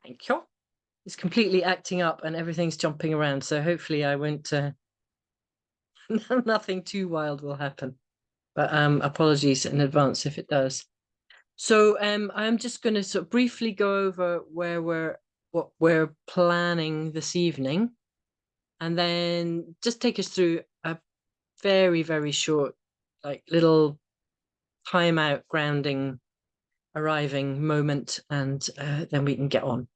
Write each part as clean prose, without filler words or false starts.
Thank you. It's completely acting up and everything's jumping around, so hopefully I won't nothing too wild will happen. But apologies in advance if it does. So I'm just going to sort of briefly go over what we're planning this evening, and then just take us through a very, very short, like little timeout grounding arriving moment, and then we can get on.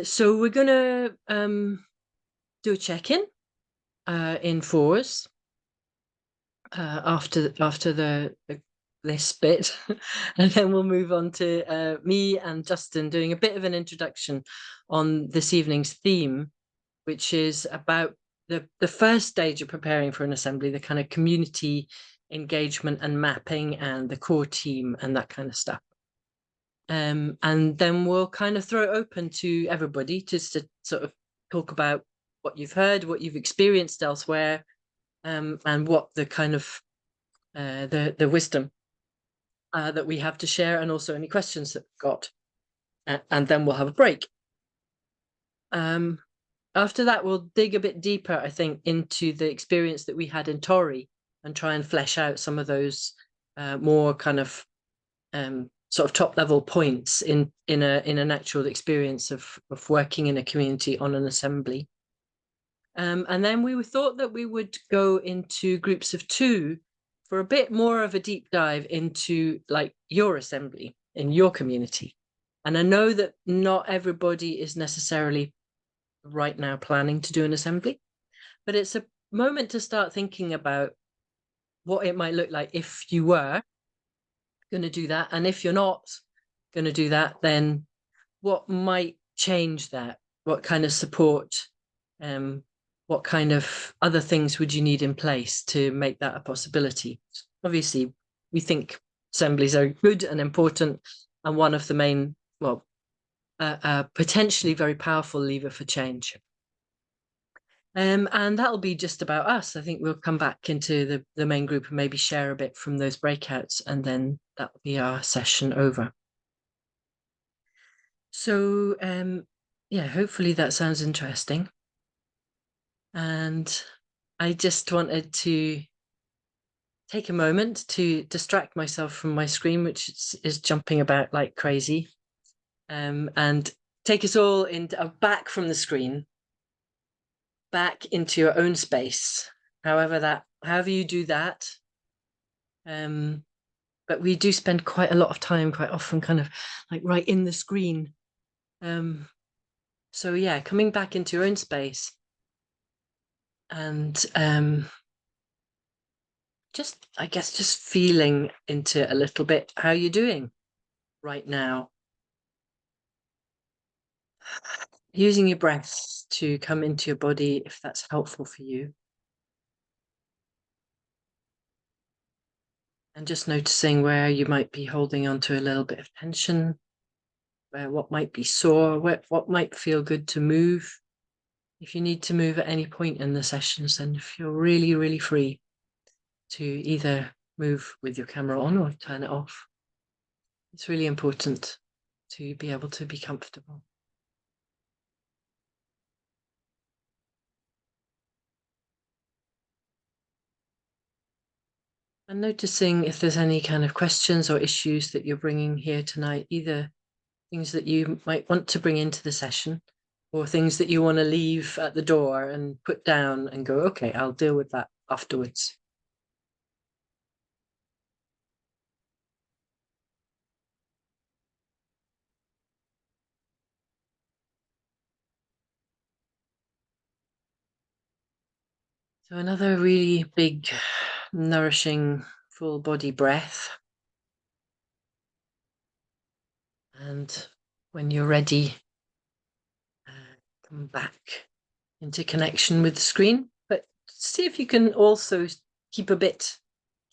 So we're gonna do a check-in in fours after this bit, and then we'll move on to me and Justin doing a bit of an introduction on this evening's theme, which is about the first stage of preparing for an assembly, the kind of community engagement and mapping and the core team and that kind of stuff. And then we'll kind of throw it open to everybody just to sort of talk about what you've heard, what you've experienced elsewhere, and what the kind of the wisdom that we have to share, and also any questions that we've got. And then we'll have a break. After that, we'll dig a bit deeper, I think, into the experience that we had in Tori and try and flesh out some of those more kind of sort of top level points in an actual experience of working in a community on an assembly. And then we thought that we would go into groups of two for a bit more of a deep dive into like your assembly in your community. And I know that not everybody is necessarily right now planning to do an assembly, but it's a moment to start thinking about what it might look like if you were going to do that. And if you're not going to do that, then what might change that? What kind of support? What kind of other things would you need in place to make that a possibility? Obviously, we think assemblies are good and important, and one of the main, well, potentially very powerful lever for change. And that'll be just about us. I think we'll come back into the main group and maybe share a bit from those breakouts, and then that'll be our session over. So yeah, hopefully that sounds interesting. And I just wanted to take a moment to distract myself from my screen, which is jumping about like crazy, and take us all back from the screen, back into your own space, however you do that. But we do spend quite a lot of time, quite often, kind of like right in the screen. So yeah, coming back into your own space, and just, I guess, just feeling into a little bit how you're doing right now. Using your breath to come into your body, if that's helpful for you. And just noticing where you might be holding on to a little bit of tension, where what might be sore, what might feel good to move. If you need to move at any point in the sessions, then feel really, really free to either move with your camera on or turn it off. It's really important to be able to be comfortable. And noticing if there's any kind of questions or issues that you're bringing here tonight, either things that you might want to bring into the session or things that you want to leave at the door and put down and go, okay, I'll deal with that afterwards. So another really big, nourishing, full body breath. And when you're ready, come back into connection with the screen. But see if you can also keep a bit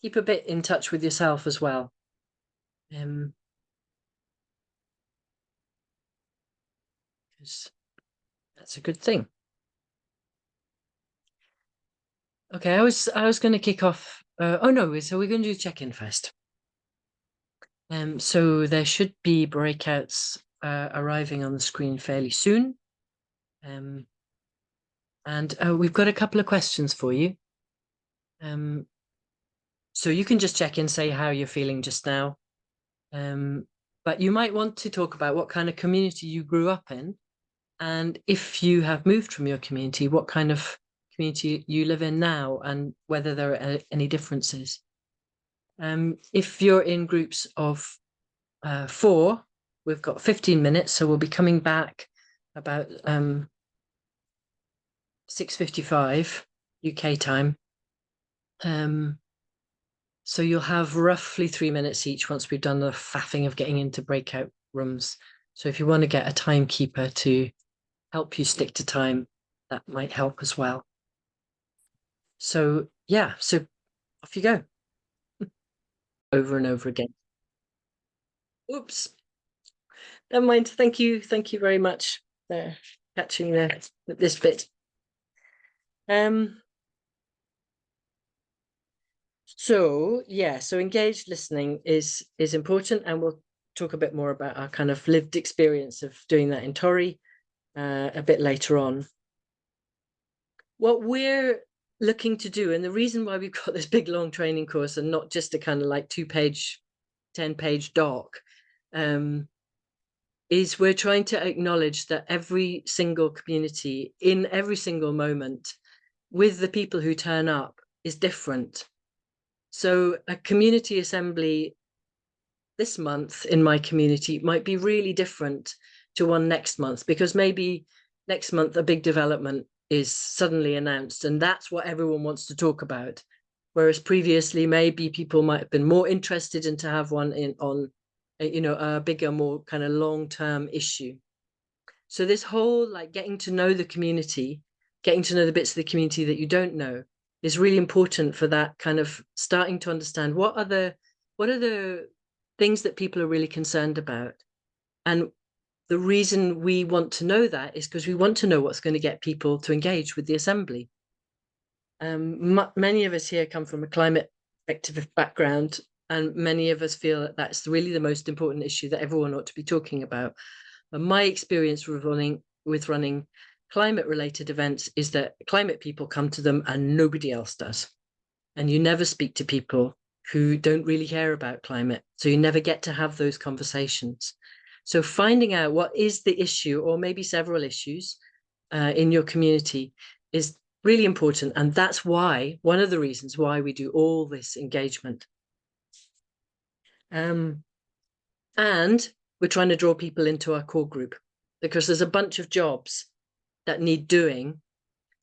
in touch with yourself as well. Because that's a good thing. Okay, I was going to kick off. Oh no, so we're going to do check-in first. So there should be breakouts arriving on the screen fairly soon. And we've got a couple of questions for you. So you can just check in, say how you're feeling just now. But you might want to talk about what kind of community you grew up in. And if you have moved from your community, what kind of community you live in now and whether there are any differences. If you're in groups of 4, we've got 15 minutes, so we'll be coming back about 6:55 UK time. So you'll have roughly 3 minutes each once we've done the faffing of getting into breakout rooms. So if you want to get a timekeeper to help you stick to time, that might help as well. So yeah, so off you go. Over and over again. Oops. Never mind. Thank you very much for catching this bit. So yeah, so engaged listening is important, and we'll talk a bit more about our kind of lived experience of doing that in Tori a bit later on. What we're looking to do, and the reason why we've got this big long training course and not just a kind of like 2-page, 10-page doc, is we're trying to acknowledge that every single community in every single moment with the people who turn up is different. So a community assembly this month in my community might be really different to one next month, because maybe next month a big development is suddenly announced and that's what everyone wants to talk about. Whereas previously, maybe people might have been more interested in to have one on a bigger, more kind of long-term issue. So this whole like getting to know the community, getting to know the bits of the community that you don't know is really important for that kind of starting to understand what are the things that people are really concerned about. And the reason we want to know that is because we want to know what's going to get people to engage with the assembly. Many of us here come from a climate activist background, and many of us feel that that's really the most important issue that everyone ought to be talking about. But my experience with running climate-related events is that climate people come to them and nobody else does. And you never speak to people who don't really care about climate. So you never get to have those conversations. So finding out what is the issue, or maybe several issues in your community, is really important. And that's why, one of the reasons why we do all this engagement. And we're trying to draw people into our core group, because there's a bunch of jobs that need doing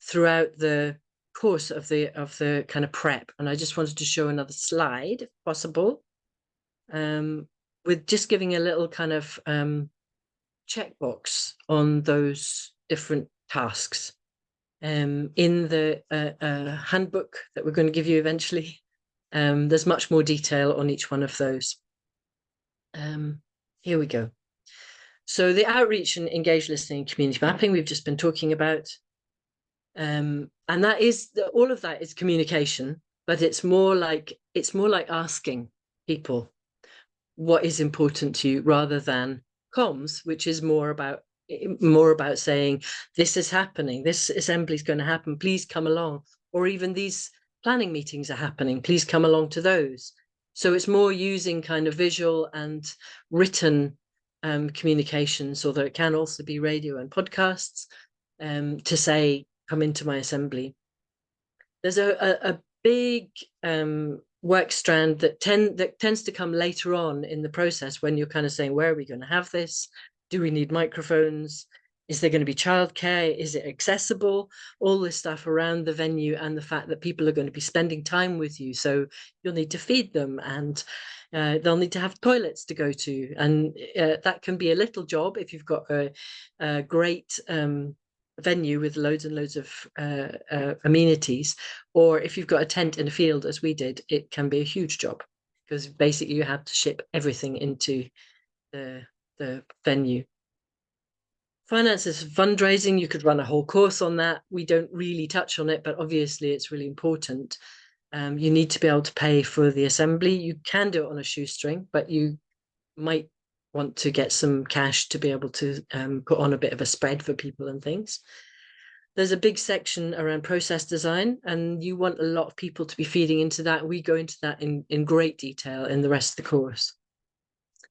throughout the course of the kind of prep. And I just wanted to show another slide, if possible, with just giving a little kind of checkbox on those different tasks. In the handbook that we're going to give you eventually, there's much more detail on each one of those. Here we go. So the outreach and engaged listening, community mapping, we've just been talking about. And that is, all of that is communication, but it's more like asking people what is important to you, rather than comms, which is more about saying, this is happening, this assembly is going to happen, please come along, or even these planning meetings are happening, please come along to those. So it's more using kind of visual and written communications, although it can also be radio and podcasts, to say, come into my assembly. There's a big work strand that tends to come later on in the process, when you're kind of saying, where are we going to have this? Do we need microphones? Is there going to be childcare? Is it accessible? All this stuff around the venue, and the fact that people are going to be spending time with you. So you'll need to feed them, and they'll need to have toilets to go to. And that can be a little job if you've got a great venue with loads and loads of amenities, or if you've got a tent in a field, as we did, it can be a huge job, because basically you have to ship everything into the venue. Finances, fundraising, you could run a whole course on that. We don't really touch on it, but obviously it's really important. You need to be able to pay for the assembly. You can do it on a shoestring, but you might want to get some cash to be able to put on a bit of a spread for people and things. There's a big section around process design, and you want a lot of people to be feeding into that. We go into that in great detail in the rest of the course.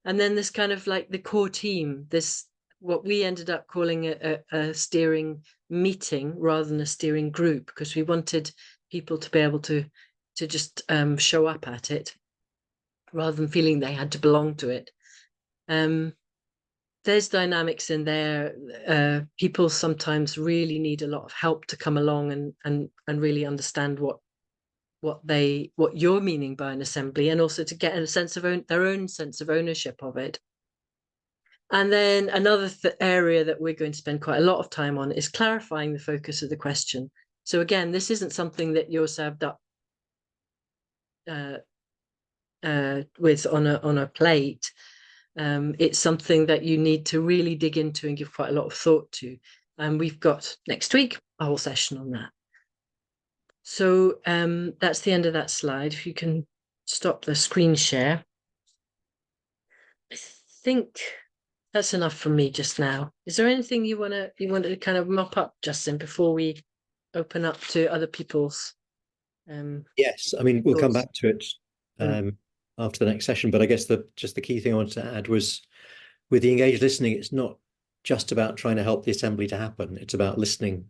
And then this kind of like the core team, this what we ended up calling a steering meeting rather than a steering group, because we wanted people to be able to just show up at it rather than feeling they had to belong to it. There's dynamics in there. People sometimes really need a lot of help to come along and really understand what you're meaning by an assembly, and also to get a sense of their own sense of ownership of it. And then another area that we're going to spend quite a lot of time on is clarifying the focus of the question. So again, this isn't something that you're served up with on a plate. It's something that you need to really dig into and give quite a lot of thought to. And we've got next week a whole session on that. So that's the end of that slide. If you can stop the screen share. I think that's enough from me just now. Is there anything you want to kind of mop up, Justin, before we open up to other people's? Yes, I mean, we'll come back to it after the next session, but I guess the key thing I wanted to add was, with the engaged listening, it's not just about trying to help the assembly to happen. It's about listening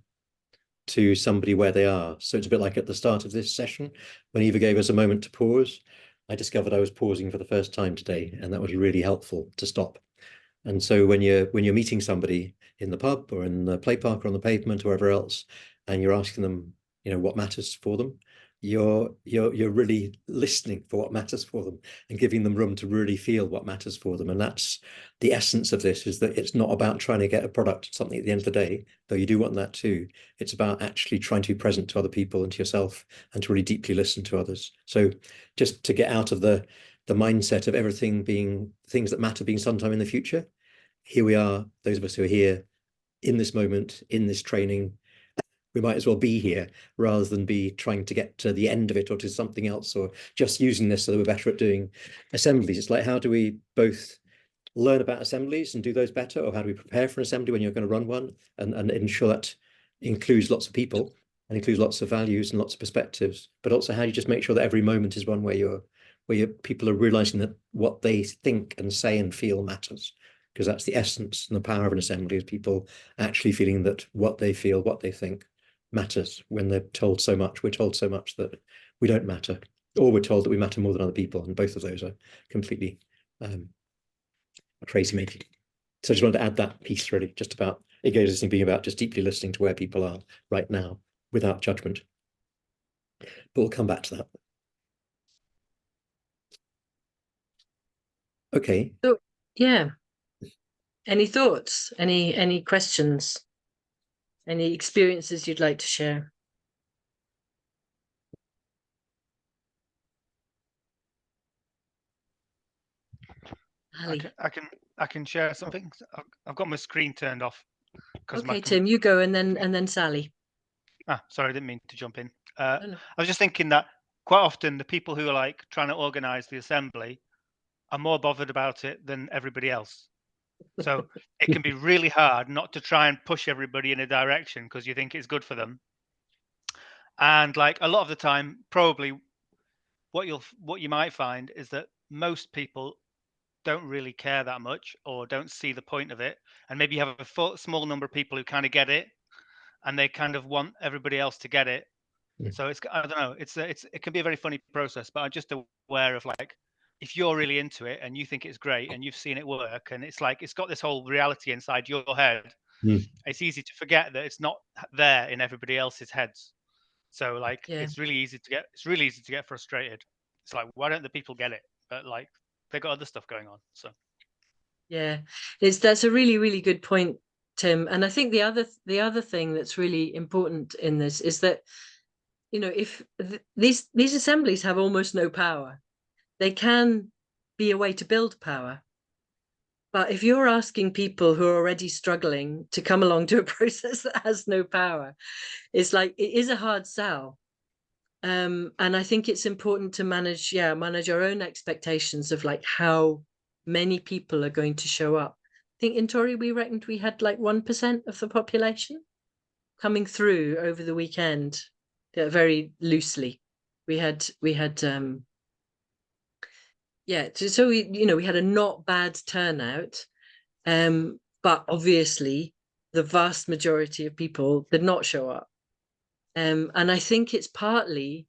to somebody where they are. So it's a bit like at the start of this session, when Eva gave us a moment to pause, I discovered I was pausing for the first time today, and that was really helpful to stop. And so when you're meeting somebody in the pub or in the play park or on the pavement or wherever else, and you're asking them, what matters for them, you're really listening for what matters for them and giving them room to really feel what matters for them. And that's the essence of this, is that it's not about trying to get a product, something at the end of the day, though you do want that too. It's about actually trying to be present to other people and to yourself, and to really deeply listen to others. So just to get out of the mindset of everything being things that matter being sometime in the future, here we are, those of us who are here in this moment, in this training, we might as well be here rather than be trying to get to the end of it or to something else, or just using this so that we're better at doing assemblies. It's like, how do we both learn about assemblies and do those better, or how do we prepare for an assembly when you're going to run one, and ensure that includes lots of people and includes lots of values and lots of perspectives, but also how do you just make sure that every moment is one where people are realizing that what they think and say and feel matters, because that's the essence and the power of an assembly, is people actually feeling that what they feel, what they think matters. When they're told so much, we're told so much that we don't matter, or we're told that we matter more than other people, and both of those are completely crazy making. So I just wanted to add that piece, really, just about engaged listening being about just deeply listening to where people are right now without judgment. But we'll come back to that. Okay. So, yeah. Any thoughts? Any questions? Any experiences you'd like to share? Ali. I can share something. I've got my screen turned off. Okay, Tim, you go, and then Sally. Sorry, I didn't mean to jump in. I was just thinking that quite often the people who are like trying to organize the assembly are more bothered about it than everybody else. So it can be really hard not to try and push everybody in a direction because you think it's good for them. And like a lot of the time, probably what you might find is that most people don't really care that much or don't see the point of it. And maybe you have a small number of people who kind of get it, and they kind of want everybody else to get it. Yeah. So I don't know, it can be a very funny process, but I'm just aware of, like, if you're really into it and you think it's great and you've seen it work, and it's like it's got this whole reality inside your head, it's easy to forget that it's not there in everybody else's heads. So like it's really easy to get frustrated. It's like, why don't the people get it? But like they've got other stuff going on. So yeah, that's a really, really good point, Tim. And I think the other thing that's really important in this is that, if these assemblies have almost no power, they can be a way to build power. But if you're asking people who are already struggling to come along to a process that has no power, it's like, it is a hard sell. And I think it's important to manage our own expectations of like how many people are going to show up. I think in Tory we reckoned we had like 1% of the population coming through over the weekend, very loosely. We had so we had a not bad turnout, but obviously the vast majority of people did not show up, and I think it's partly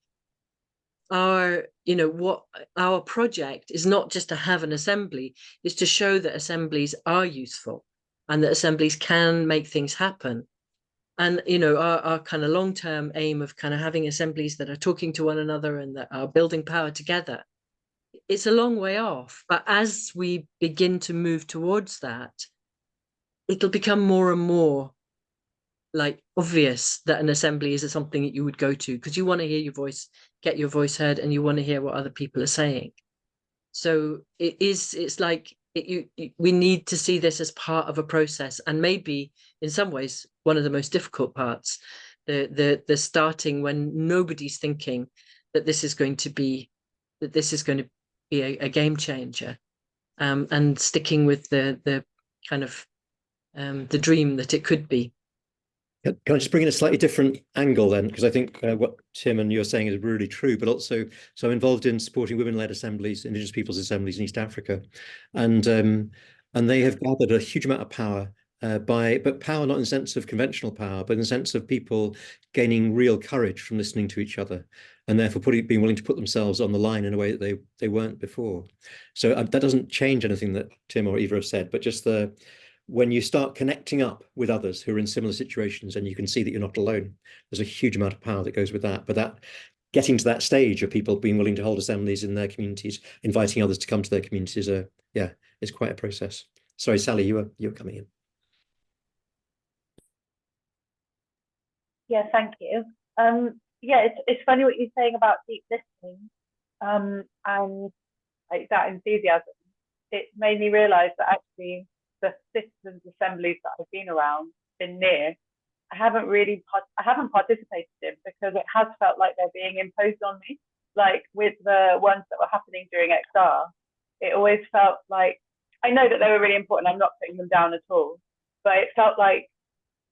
what our project is, not just to have an assembly, is to show that assemblies are useful and that assemblies can make things happen. And our kind of long-term aim of kind of having assemblies that are talking to one another and that are building power together, it's a long way off. But as we begin to move towards that, it'll become more and more like obvious that an assembly is something that you would go to because you want to hear your voice, get your voice heard, and you want to hear what other people are saying. So it's like we need to see this as part of a process, and maybe in some ways one of the most difficult parts, the starting when nobody's thinking that this is going to be a game changer, and sticking with the kind of the dream that it could be. Can I just bring in a slightly different angle then? Because I think what Tim and you're saying is really true, but also, so I'm involved in supporting women-led assemblies, Indigenous peoples' assemblies in East Africa. And they have gathered a huge amount of power, but power not in the sense of conventional power, but in the sense of people gaining real courage from listening to each other, and therefore being willing to put themselves on the line in a way that they weren't before. So that doesn't change anything that Tim or Eva have said, but just when you start connecting up with others who are in similar situations and you can see that you're not alone, there's a huge amount of power that goes with that. But that getting to that stage of people being willing to hold assemblies in their communities, inviting others to come to their communities, is quite a process. Sorry, Sally, you were coming in. Yeah, thank you. It's funny what you're saying about deep listening, and like that enthusiasm. It made me realise that actually the citizens' assemblies that I've been near, I haven't participated in because it has felt like they're being imposed on me. Like with the ones that were happening during XR, it always felt like, I know that they were really important, I'm not putting them down at all, but it felt like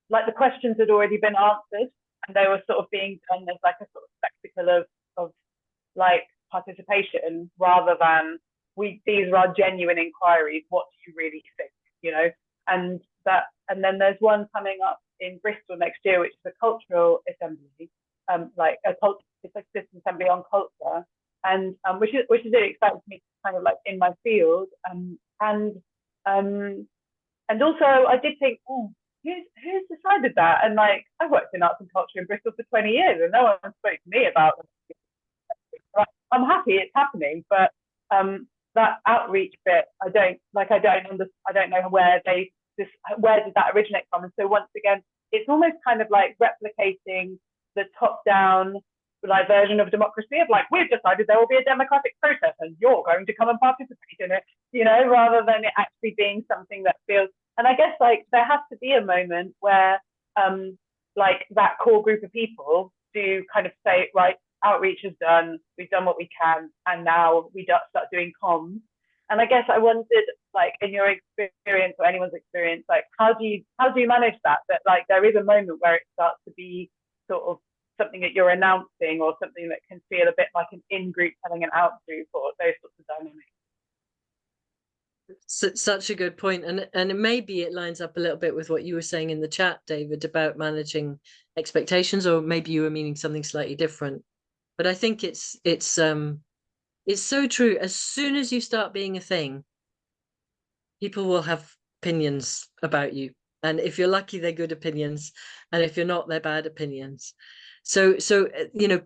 the questions had already been answered and they were sort of being done as like a sort of spectacle of like participation, rather than these are our genuine inquiries, what do you really think? And then there's one coming up in Bristol next year, which is a cultural assembly, it's like a citizen assembly on culture, and which is really exciting to me, kind of like in my field, and also I did think, who's decided that? And like, I've worked in arts and culture in Bristol for 20 years, and no one spoke to me about it. I'm happy it's happening, but that outreach bit, I don't know where did that originate from. And so once again, it's almost kind of like replicating the top-down like version of democracy of like, we've decided there will be a democratic process and you're going to come and participate in it, rather than it actually being something that feels. And I guess like there has to be a moment where like that core group of people do kind of say, right, outreach is done, we've done what we can, and now we start doing comms. And I guess I wondered, like, in your experience or anyone's experience, like, how do you manage that like there is a moment where it starts to be sort of something that you're announcing, or something that can feel a bit like an in-group telling an out-group, or those sorts of dynamics? Such a good point, and maybe it lines up a little bit with what you were saying in the chat, David, about managing expectations, or maybe you were meaning something slightly different. But I think it's so true. As soon as you start being a thing, people will have opinions about you, and if you're lucky, they're good opinions, and if you're not, they're bad opinions. So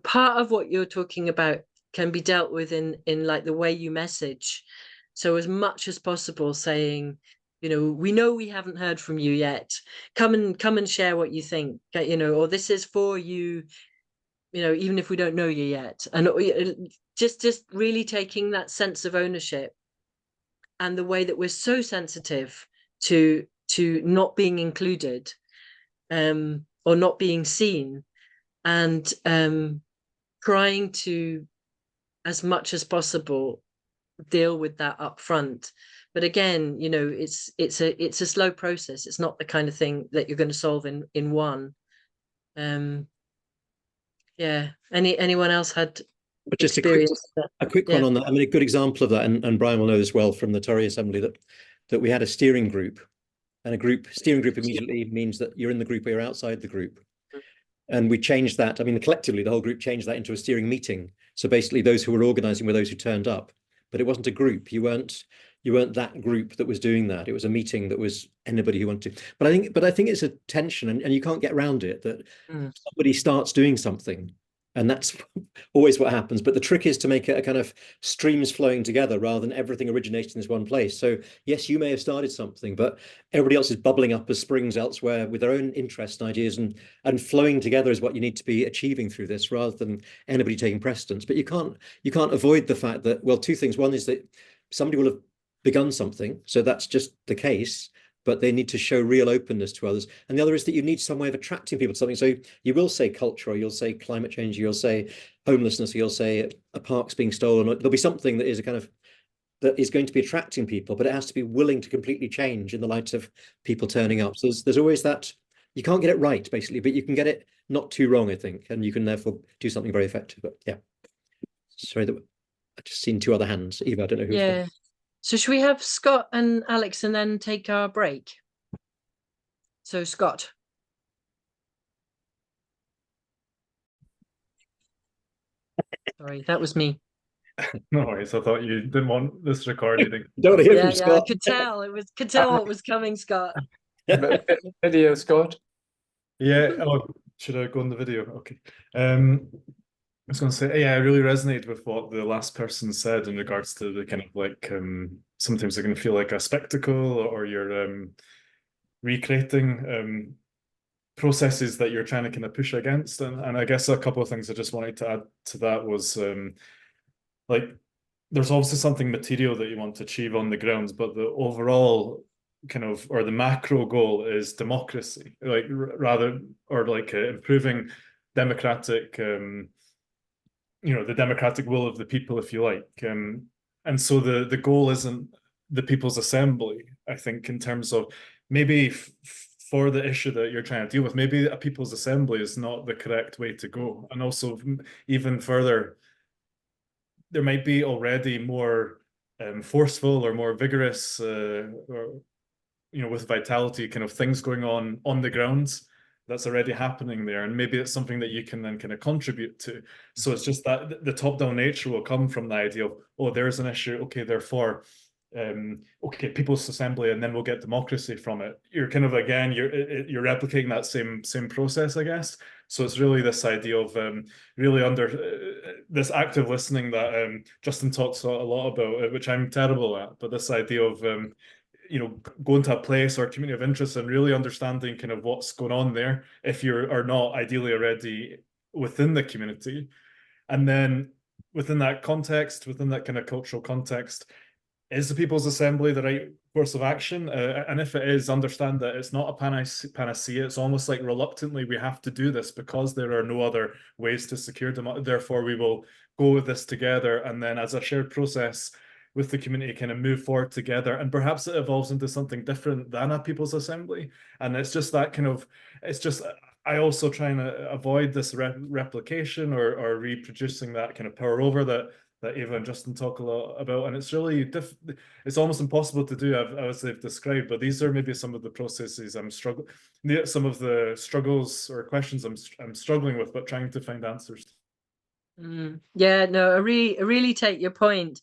part of what you're talking about can be dealt with in like the way you message. So as much as possible saying, we know we haven't heard from you yet. Come and share what you think, or this is for you, even if we don't know you yet. And just really taking that sense of ownership, and the way that we're so sensitive to not being included, or not being seen, and trying to, as much as possible, deal with that up front, But again, you know, it's a slow process. It's not the kind of thing that you're going to solve in one. Yeah. Anyone else had But just experience? a quick one on that. I mean, a good example of that, and Brian will know this well from the Tory Assembly, that we had a steering group, and steering group immediately means that you're in the group or you're outside the group. And we changed that. I mean, collectively, the whole group changed that into a steering meeting. So basically, those who were organising were those who turned up, but it wasn't a group. You weren't that group that was doing that. It was a meeting that was anybody who wanted to. But I think it's a tension, and you can't get around it, that somebody starts doing something, and that's always what happens. But the trick is to make it a kind of streams flowing together rather than everything originating in this one place. So yes, you may have started something, but everybody else is bubbling up as springs elsewhere with their own interests and ideas, and flowing together is what you need to be achieving through this, rather than anybody taking precedence. But you can't avoid the fact that, well, two things. One is that somebody will have begun something, so that's just the case, but they need to show real openness to others. And the other is that you need some way of attracting people to something. So you will say culture, or you'll say climate change, or you'll say homelessness, or you'll say a park's being stolen. There'll be something that is that is going to be attracting people, but it has to be willing to completely change in the light of people turning up. So there's always that. You can't get it right, basically, but you can get it not too wrong, I think, and you can therefore do something very effective. But yeah, sorry, I've just seen two other hands. Eva, I don't know who. Yeah. So should we have Scott and Alex and then take our break? So Scott. Sorry, that was me. No worries. I thought you didn't want this recording. Don't hear from Yeah, Scott. I could tell. Could tell what was coming, Scott. Video, Scott. Yeah. Oh, should I go on the video? Okay. I was going to say, yeah, I really resonated with what the last person said in regards to the kind of like, sometimes it can feel like a spectacle, or you're recreating processes that you're trying to kind of push against. And I guess a couple of things I just wanted to add to that was, like, there's obviously something material that you want to achieve on the ground, but the overall kind of, or the macro goal is democracy, like rather, or like improving democratic, the democratic will of the people, if you like. And so the goal isn't the People's Assembly, I think, in terms of maybe for the issue that you're trying to deal with, maybe a People's Assembly is not the correct way to go. And also, even further, there might be already more forceful or more vigorous, or, with vitality kind of things going on the grounds that's already happening there, and maybe it's something that you can then kind of contribute to. So it's just that the top-down nature will come from the idea of, oh, there's an issue, okay, therefore, okay, People's Assembly, and then we'll get democracy from it. You're kind of, again, you're replicating that same process, I guess. So it's really this idea of really under this active listening that Justin talks a lot about, which I'm terrible at, but this idea of going to a place or a community of interest and really understanding kind of what's going on there, if you are not ideally already within the community. And then within that context, within that kind of cultural context, is the People's Assembly the right course of action? And if it is, understand that it's not a panacea. It's almost like reluctantly we have to do this because there are no other ways to secure them. Therefore, we will go with this together, and then as a shared process with the community, kind of move forward together, and perhaps it evolves into something different than a People's Assembly. And it's just that kind of, it's just, I also trying to avoid this replication or reproducing that kind of power over that Eva and Justin talk a lot about. And it's really, it's almost impossible to do, as they've described, but these are maybe some of the processes I'm struggling, some of the struggles or questions I'm struggling with, but trying to find answers. Yeah, no, I really take your point.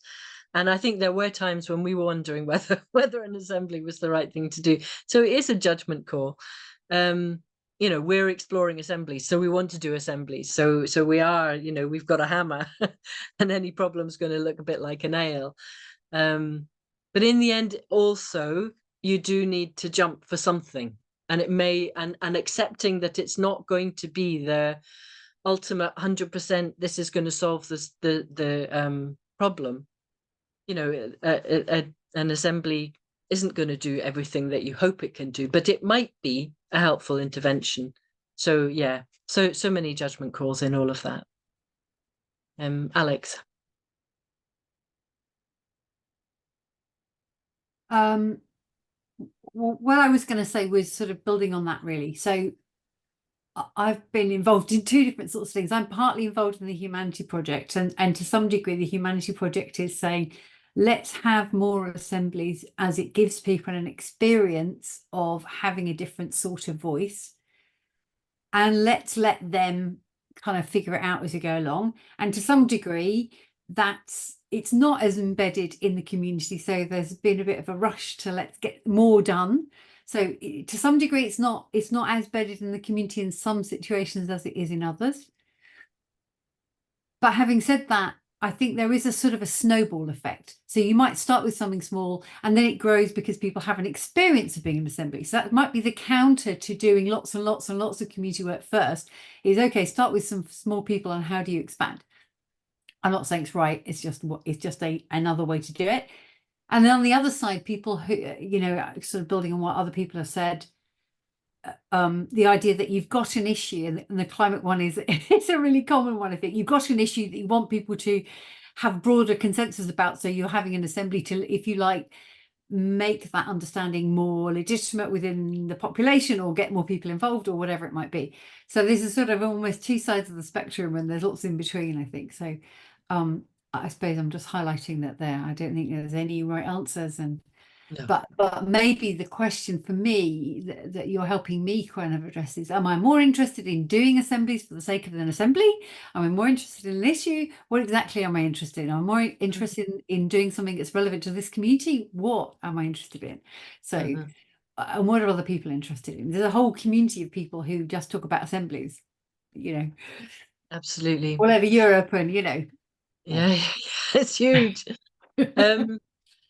And I think there were times when we were wondering whether an assembly was the right thing to do. So it is a judgment call. We're exploring assemblies, so we want to do assemblies. So we are, we've got a hammer, and any problem's going to look a bit like a nail. But in the end, also, you do need to jump for something, and it may, and accepting that it's not going to be the ultimate 100%. This is going to solve the problem. An assembly isn't going to do everything that you hope it can do, but it might be a helpful intervention. So yeah, so many judgment calls in all of that. Alex. What I was going to say was sort of building on that, really. So I've been involved in two different sorts of things. I'm partly involved in the Humanity Project, and to some degree, the Humanity Project is saying, let's have more assemblies as it gives people an experience of having a different sort of voice. And let's let them kind of figure it out as we go along. And to some degree, it's not as embedded in the community. So there's been a bit of a rush to let's get more done. So to some degree, it's not as embedded in the community in some situations as it is in others. But having said that, I think there is a sort of a snowball effect. So you might start with something small and then it grows because people have an experience of being in assembly. So that might be the counter to doing lots and lots and lots of community work first is, okay, start with some small people and how do you expand? I'm not saying it's right. It's just another way to do it. And then on the other side, people who, you know, sort of building on what other people have said, the idea that you've got an issue, and the climate one is it's a really common one. I think you've got an issue that you want people to have broader consensus about. So you're having an assembly to, if you like, make that understanding more legitimate within the population or get more people involved or whatever it might be. So this is sort of almost two sides of the spectrum and there's lots in between, I think. So I suppose I'm just highlighting that there. I don't think there's any right answers, and No. but maybe the question for me that you're helping me kind of address is, am I more interested in doing assemblies for the sake of an assembly? Am I more interested in an issue? What exactly am I interested in? Am I more interested in doing something that's relevant to this community? What am I interested in? So, and what are other people interested in? There's a whole community of people who just talk about assemblies, you know. Absolutely. All over Europe, and you know. Yeah, it's huge.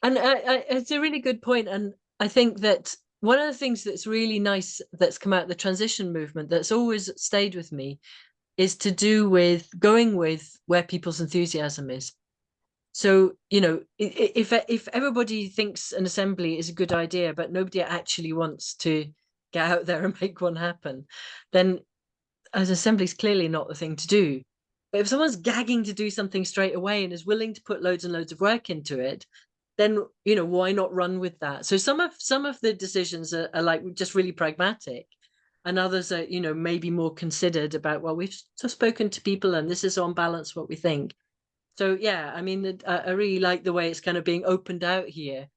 And it's a really good point. And I think that one of the things that's really nice that's come out of the transition movement that's always stayed with me is to do with going with where people's enthusiasm is. So, you know, if everybody thinks an assembly is a good idea, but nobody actually wants to get out there and make one happen, then an assembly is clearly not the thing to do. But if someone's gagging to do something straight away and is willing to put loads and loads of work into it, then, you know, why not run with that? So some of the decisions are like just really pragmatic, and others are, you know, maybe more considered about, well, we've spoken to people and this is on balance what we think. So yeah, I mean, I really like the way it's kind of being opened out here.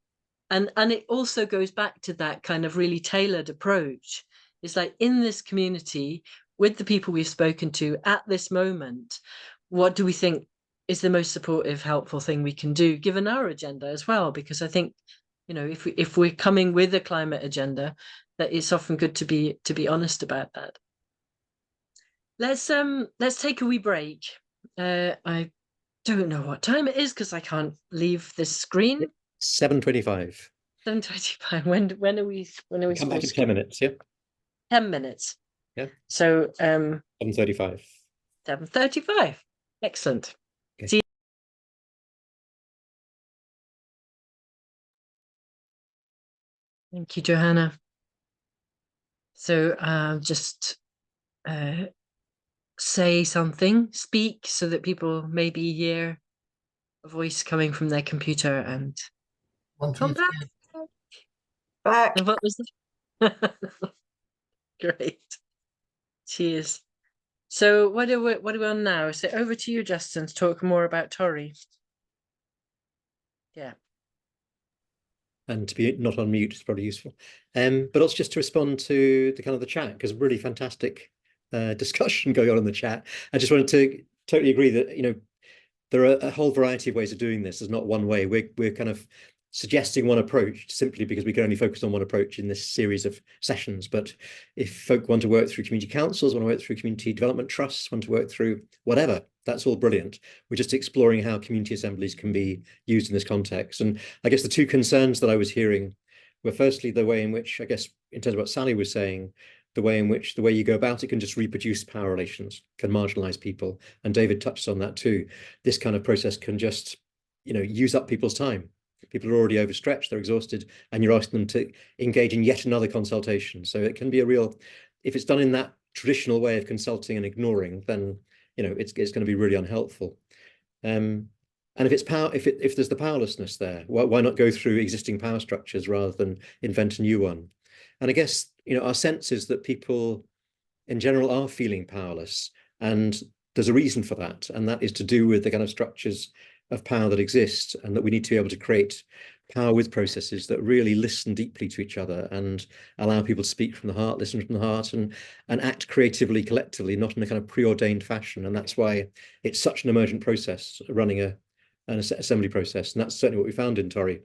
And it also goes back to that kind of really tailored approach. It's like, in this community, with the people we've spoken to at this moment, what do we think is the most supportive, helpful thing we can do, given our agenda as well? Because I think, you know, if we're coming with a climate agenda, that it's often good to be honest about that. Let's take a wee break. I don't know what time it is because I can't leave this screen. 7:25. 7:25. When are we Come back in 10 minutes, yeah? 10 minutes. Yeah. So 7:35. 7:35. Excellent. Okay. See you. Thank you, Johanna. So just say something, speak, so that people maybe hear a voice coming from their computer and come back. Back. And what was that? Great. Cheers. So what are we on now? So over to you, Justin, to talk more about Tori. Yeah. And to be not on mute is probably useful. But also just to respond to the kind of the chat, because really fantastic discussion going on in the chat. I just wanted to totally agree that, you know, there are a whole variety of ways of doing this. There's not one way. We're kind of suggesting one approach simply because we can only focus on one approach in this series of sessions. But if folk want to work through community councils, want to work through community development trusts, want to work through whatever, that's all brilliant. We're just exploring how community assemblies can be used in this context. And I guess the two concerns that I was hearing were firstly the way in which, I guess, in terms of what Sally was saying, the way you go about it can just reproduce power relations, can marginalize people. And David touched on that too. This kind of process can just, you know, use up people's time. People are already overstretched, they're exhausted, and you're asking them to engage in yet another consultation. So it can be a real, if it's done in that traditional way of consulting and ignoring, then, you know, it's going to be really unhelpful. And if it's power, if there's the powerlessness there, why not go through existing power structures rather than invent a new one? And I guess, our sense is that people in general are feeling powerless, and there's a reason for that, and that is to do with the kind of structures of power that exist, and that we need to be able to create power with processes that really listen deeply to each other and allow people to speak from the heart, listen from the heart, and act creatively, collectively, not in a kind of preordained fashion. And that's why it's such an emergent process, running an assembly process. And that's certainly what we found in Torry.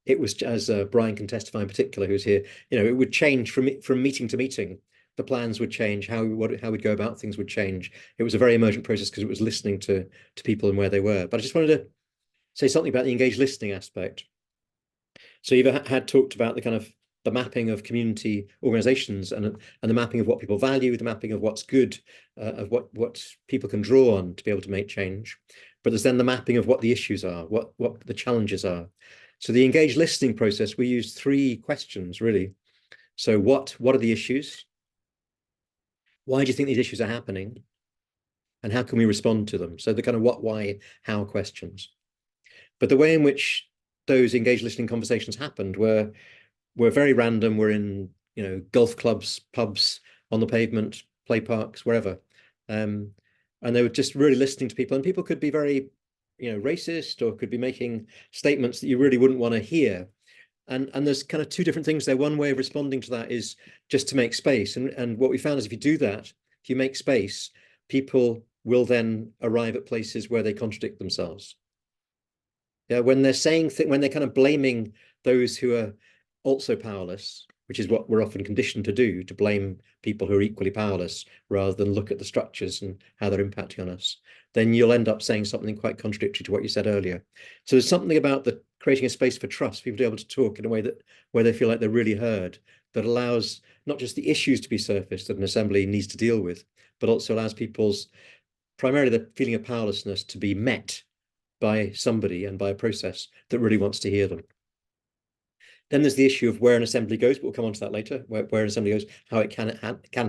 It was, as Brian can testify in particular, who's here, it would change from meeting to meeting. The plans would change, how we'd go about things would change. It was a very emergent process because it was listening to people and where they were. But I just wanted to say something about the engaged listening aspect. So you've had talked about the kind of the mapping of community organizations and the mapping of what people value, the mapping of what's good, of what people can draw on to be able to make change. But there's then the mapping of what the issues are, what the challenges are. So the engaged listening process, we used 3 questions really. So what are the issues? Why do you think these issues are happening? And how can we respond to them? So the kind of what, why, how questions. But the way in which those engaged listening conversations happened were very random. We're in, golf clubs, pubs, on the pavement, play parks, wherever. And they were just really listening to people, and people could be very, racist, or could be making statements that you really wouldn't want to hear. And there's kind of 2 different things there. One way of responding to that is just to make space. And what we found is if you do that, if you make space, people will then arrive at places where they contradict themselves. Yeah, when they're saying when they're kind of blaming those who are also powerless, which is what we're often conditioned to do, to blame people who are equally powerless rather than look at the structures and how they're impacting on us, then you'll end up saying something quite contradictory to what you said earlier. So there's something about creating a space for trust, people to be able to talk in a way where they feel like they're really heard, that allows not just the issues to be surfaced that an assembly needs to deal with, but also allows people's, primarily the feeling of powerlessness, to be met by somebody and by a process that really wants to hear them. Then there's the issue of where an assembly goes, but we'll come on to that later, where an assembly goes, how it can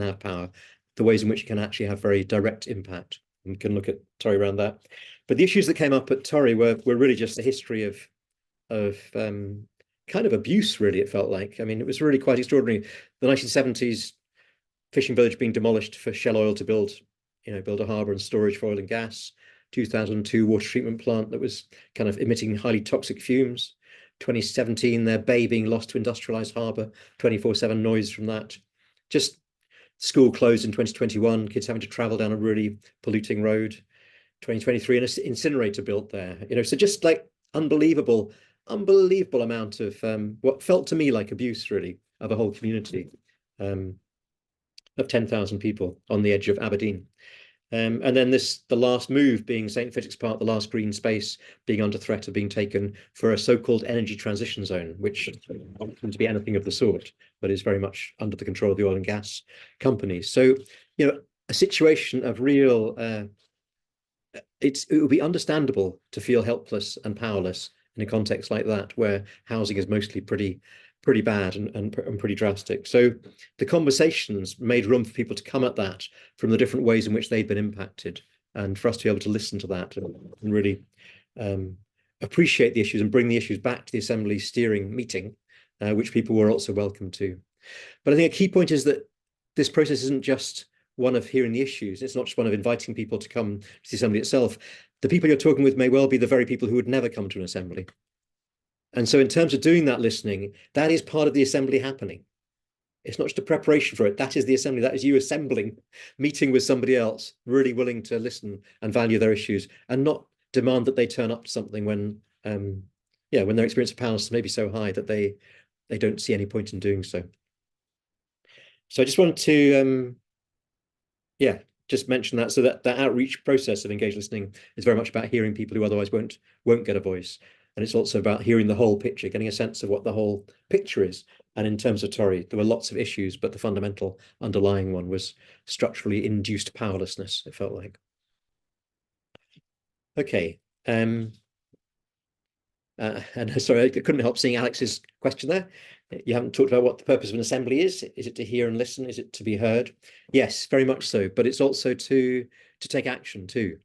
have power, the ways in which it can actually have very direct impact. And we can look at Torry around that. But the issues that came up at Torry were really just a history of kind of abuse, really, it felt like. I mean, it was really quite extraordinary. The 1970s, fishing village being demolished for Shell Oil to build a harbour and storage for oil and gas. 2002 water treatment plant that was kind of emitting highly toxic fumes. 2017, their bay being lost to industrialized harbour, 24/7 noise from that. Just school closed in 2021, kids having to travel down a really polluting road. 2023, an incinerator built there. So just like unbelievable amount of what felt to me like abuse, really, of a whole community of 10,000 people on the edge of Aberdeen. And then the last move being St. Fitch's Park, the last green space being under threat of being taken for a so-called energy transition zone, which doesn't seem to be anything of the sort, but is very much under the control of the oil and gas companies. So, a situation of real, it would be understandable to feel helpless and powerless in a context like that, where housing is mostly pretty bad and pretty drastic. So the conversations made room for people to come at that from the different ways in which they'd been impacted, and for us to be able to listen to that and really appreciate the issues and bring the issues back to the Assembly steering meeting, which people were also welcome to. But I think a key point is that this process isn't just one of hearing the issues. It's not just one of inviting people to come to the Assembly itself. The people you're talking with may well be the very people who would never come to an Assembly. And so in terms of doing that listening, that is part of the Assembly happening. It's not just a preparation for it. That is the Assembly. That is you assembling, meeting with somebody else, really willing to listen and value their issues, and not demand that they turn up to something when their experience of powerlessness may be so high that they don't see any point in doing so. So I just wanted to just mention that, so that outreach process of engaged listening is very much about hearing people who otherwise won't get a voice. And it's also about hearing the whole picture, getting a sense of what the whole picture is. And in terms of Torry, there were lots of issues, but the fundamental underlying one was structurally induced powerlessness, it felt like. Okay. And sorry, I couldn't help seeing Alex's question there. You haven't talked about what the purpose of an assembly is. Is it to hear and listen? Is it to be heard? Yes, very much so. But it's also to take action too.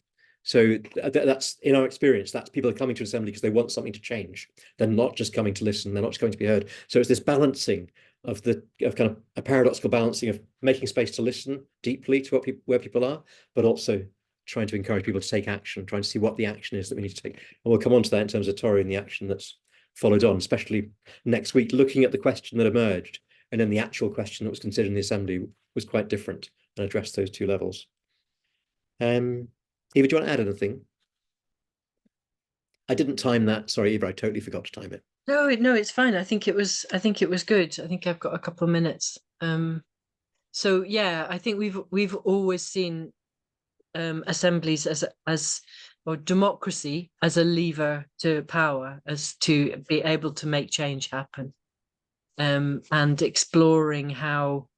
So that's, in our experience, that's people are coming to assembly because they want something to change. They're not just coming to listen, they're not just coming to be heard. So it's this balancing of kind of a paradoxical balancing of making space to listen deeply to where people are, but also trying to encourage people to take action, trying to see what the action is that we need to take. And we'll come on to that in terms of Tori and the action that's followed on, especially next week, looking at the question that emerged, and then the actual question that was considered in the assembly was quite different and addressed those two levels. Eva, do you want to add anything? I didn't time that. Sorry, Eva, I totally forgot to time it. No, it's fine. I think it was good. I think I've got a couple of minutes. So yeah, I think we've always seen assemblies or democracy as a lever to power, as to be able to make change happen, and exploring how,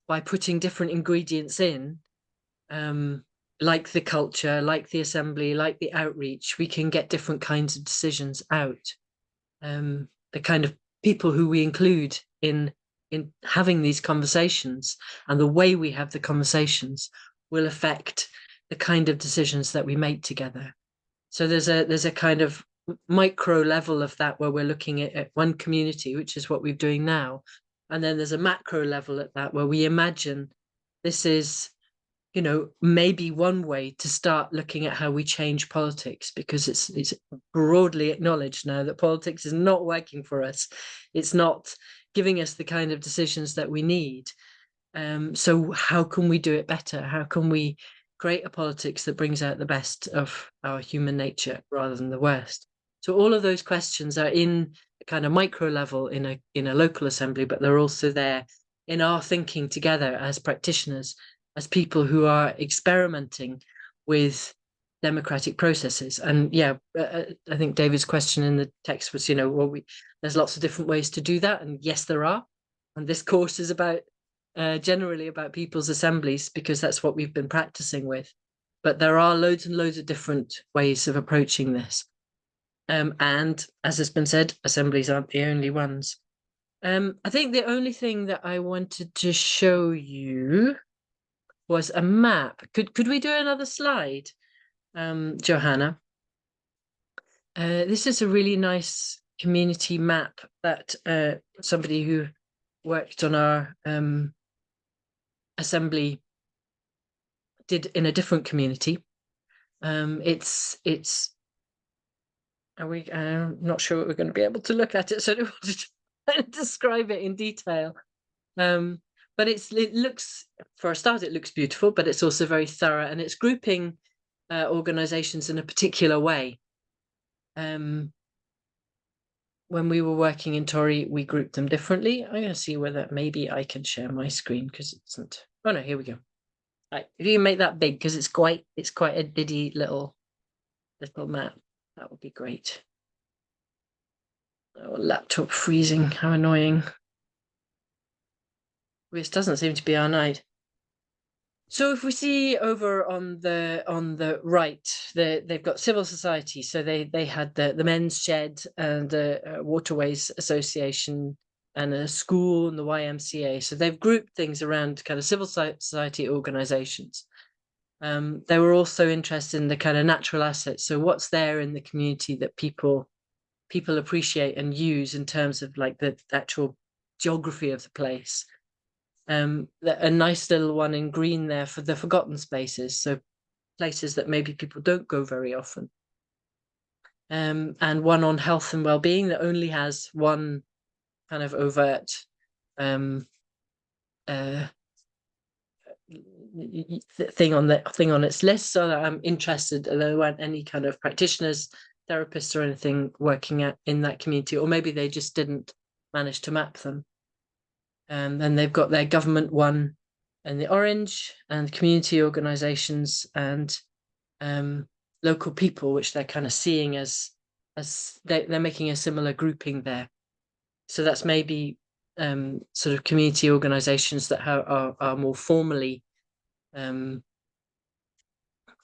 by putting different ingredients in, like the culture, like the assembly, like the outreach, we can get different kinds of decisions out. The kind of people who we include in having these conversations, and the way we have the conversations, will affect the kind of decisions that we make together. So there's a kind of micro level of that, where we're looking at one community, which is what we're doing now, and then there's a macro level at that, where we imagine this is, maybe one way to start looking at how we change politics, because it's broadly acknowledged now that politics is not working for us. It's not giving us the kind of decisions that we need. So how can we do it better? How can we create a politics that brings out the best of our human nature rather than the worst? So all of those questions are in a kind of micro level in a local assembly, but they're also there in our thinking together as practitioners, as people who are experimenting with democratic processes. And yeah, I think David's question in the text was, there's lots of different ways to do that. And yes, there are. And this course is about generally about people's assemblies, because that's what we've been practicing with. But there are loads and loads of different ways of approaching this. And as has been said, assemblies aren't the only ones. I think the only thing that I wanted to show you was a map. Could we do another slide, Johanna? This is a really nice community map that somebody who worked on our assembly did in a different community. I'm not sure we're going to be able to look at it, so I don't want to describe it in detail. But it looks, for a start, it looks beautiful, but it's also very thorough, and it's grouping organizations in a particular way. When we were working in Tori, we grouped them differently. I'm going to see whether maybe I can share my screen, because it isn't. Oh no, here we go. Right, if you can make that big, because it's quite a diddy little map, that would be great. Oh, laptop freezing, how annoying. This doesn't seem to be our night. So if we see over on the right, they've got civil society. So they had the Men's Shed and the Waterways Association and a school and the YMCA. So they've grouped things around kind of civil society organizations. They were also interested in the kind of natural assets. So what's there in the community that people appreciate and use in terms of like the actual geography of the place. A nice little one in green there for the forgotten spaces, so places that maybe people don't go very often. And one on health and well-being that only has one kind of overt thing on its list, so that I'm interested. There weren't any kind of practitioners, therapists, or anything working in that community, or maybe they just didn't manage to map them. And then they've got their government one in the orange, and community organizations and local people, which they're kind of seeing as they're making a similar grouping there. So that's maybe sort of community organizations that are more formally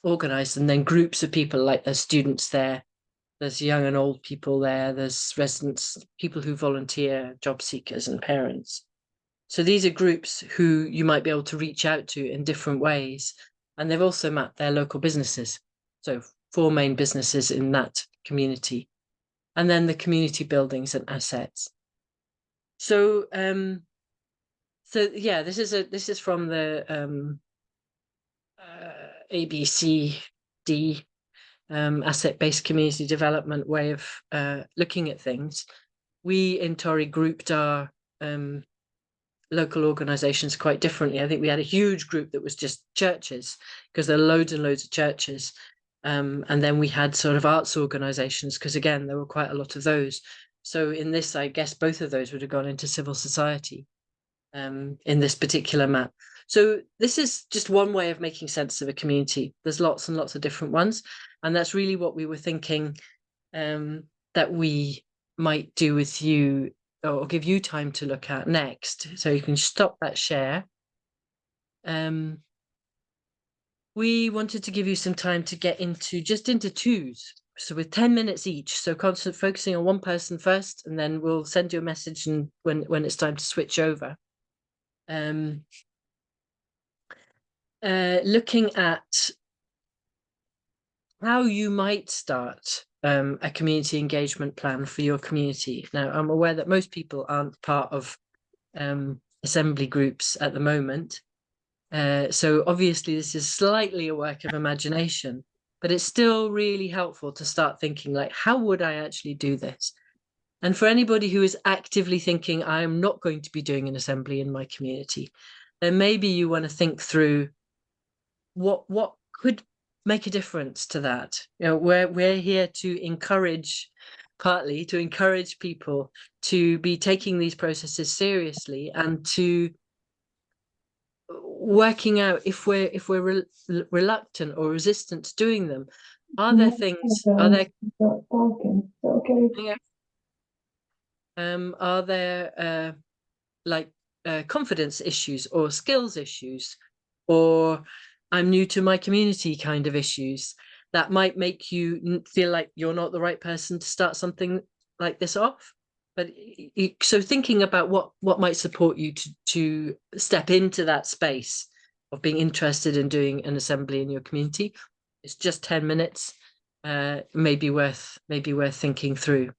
organized, and then groups of people, like there's students there, there's young and old people there, there's residents, people who volunteer, job seekers, and parents. So these are groups who you might be able to reach out to in different ways. And they've also mapped their local businesses. So four main businesses in that community, and then the community buildings and assets. So yeah, this is from the ABCD asset-based community development way of looking at things. We in Tory grouped our local organizations quite differently. I think we had a huge group that was just churches, because there are loads and loads of churches. And then we had sort of arts organizations, because again, there were quite a lot of those. So in this, I guess both of those would have gone into civil society in this particular map. So this is just one way of making sense of a community. There's lots and lots of different ones. And that's really what we were thinking that we might do with you, or give you time to look at next. So you can stop that share. We wanted to give you some time to get into twos. So with 10 minutes each. So focusing on one person first, and then we'll send you a message and when it's time to switch over. Looking at how you might start a community engagement plan for your community. Now, I'm aware that most people aren't part of assembly groups at the moment. So obviously this is slightly a work of imagination, but it's still really helpful to start thinking like, how would I actually do this? And for anybody who is actively thinking, I am not going to be doing an assembly in my community, then maybe you want to think through what could make a difference to that. You know, we're here to encourage people to be taking these processes seriously, and to working out if we're reluctant or resistant to doing them. Are there things? Are there? Are there like confidence issues or skills issues, or I'm new to my community kind of issues that might make you feel like you're not the right person to start something like this off? But so thinking about what might support you to step into that space of being interested in doing an assembly in your community. It's just 10 minutes, maybe worth thinking through.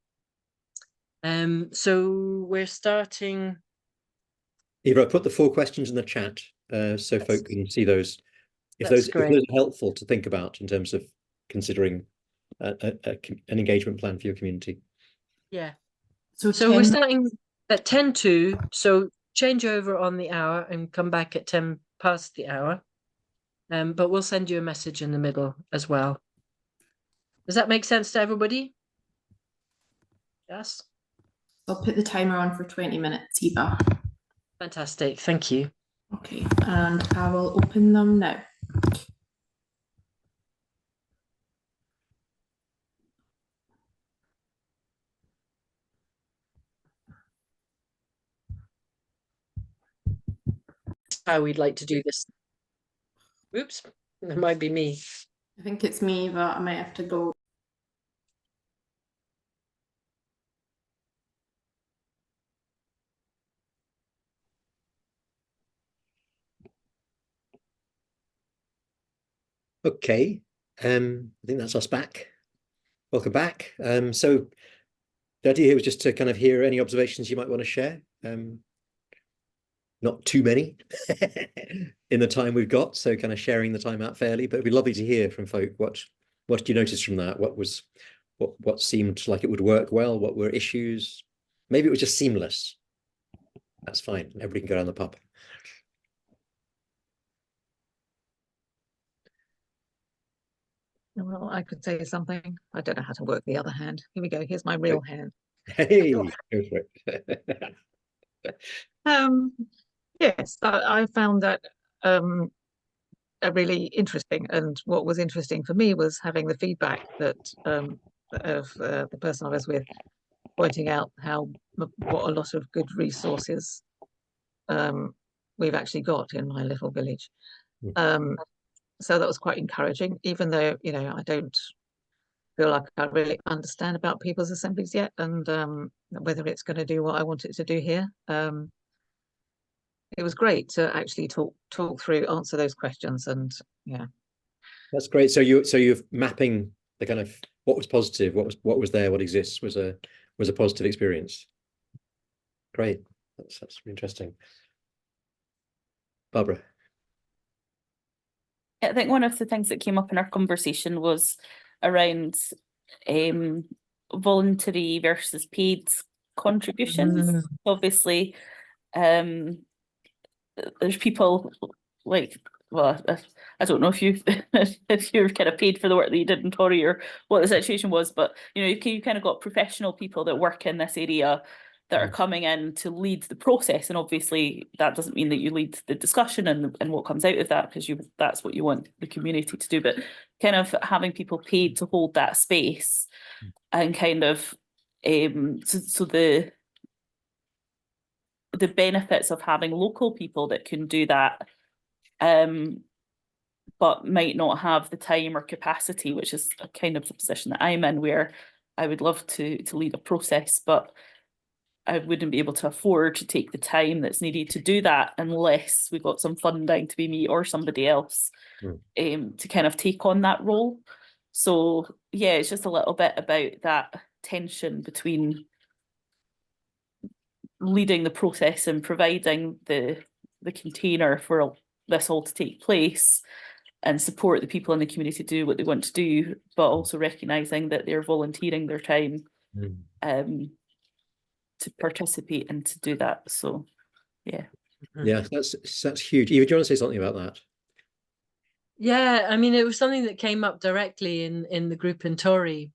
So we're starting. Eva, I put the 4 questions in the chat so folk can see those. If those are helpful to think about in terms of considering an engagement plan for your community. Yeah. So we're starting at 10:02. So change over on the hour and come back at 10 past the hour. But we'll send you a message in the middle as well. Does that make sense to everybody? Yes. I'll put the timer on for 20 minutes, Eva. Fantastic, thank you. Okay, and I will open them now. How we'd like to do this. Oops, it might be me. I think it's me, but I might have to go. Okay, I think that's us back. Welcome back. So the idea here was just to kind of hear any observations you might want to share. Not too many in the time we've got, so kind of sharing the time out fairly, but it'd be lovely to hear from folk. What did you notice from that? What seemed like it would work well? What were issues? Maybe it was just seamless. That's fine. Everybody can go down the pub. Well, I could say something. I don't know how to work the other hand. Here we go. Here's my real hand. Hey, go for it. Yes, I found that really interesting. And what was interesting for me was having the feedback that of the person I was with, pointing out what a lot of good resources we've actually got in my little village. So that was quite encouraging, even though, you know, I don't feel like I really understand about people's assemblies yet, and whether it's going to do what I want it to do here. It was great to actually talk through, answer those questions, and yeah. That's great. So you're mapping the kind of what was positive, what was there, what exists was a positive experience. Great, that's really interesting. Barbara. I think one of the things that came up in our conversation was around voluntary versus paid contributions. Obviously, there's people like, well, I don't know if you if you're kind of paid for the work that you did in Tory or what the situation was, but you know, you kind of got professional people that work in this area that are coming in to lead the process, and obviously that doesn't mean that you lead the discussion and what comes out of that, because that's what you want the community to do, but kind of having people paid to hold that space and kind of so the benefits of having local people that can do that but might not have the time or capacity, which is a kind of the position that I'm in, where I would love to lead a process, but I wouldn't be able to afford to take the time that's needed to do that unless we got some funding to be me or somebody else to kind of take on that role. So yeah, it's just a little bit about that tension between leading the process and providing the container for this all to take place and support the people in the community to do what they want to do, but also recognising that they're volunteering their time to participate and to do that. So yeah. Yeah, that's huge. Eva, do you want to say something about that? Yeah, I mean, it was something that came up directly in the group in Tory,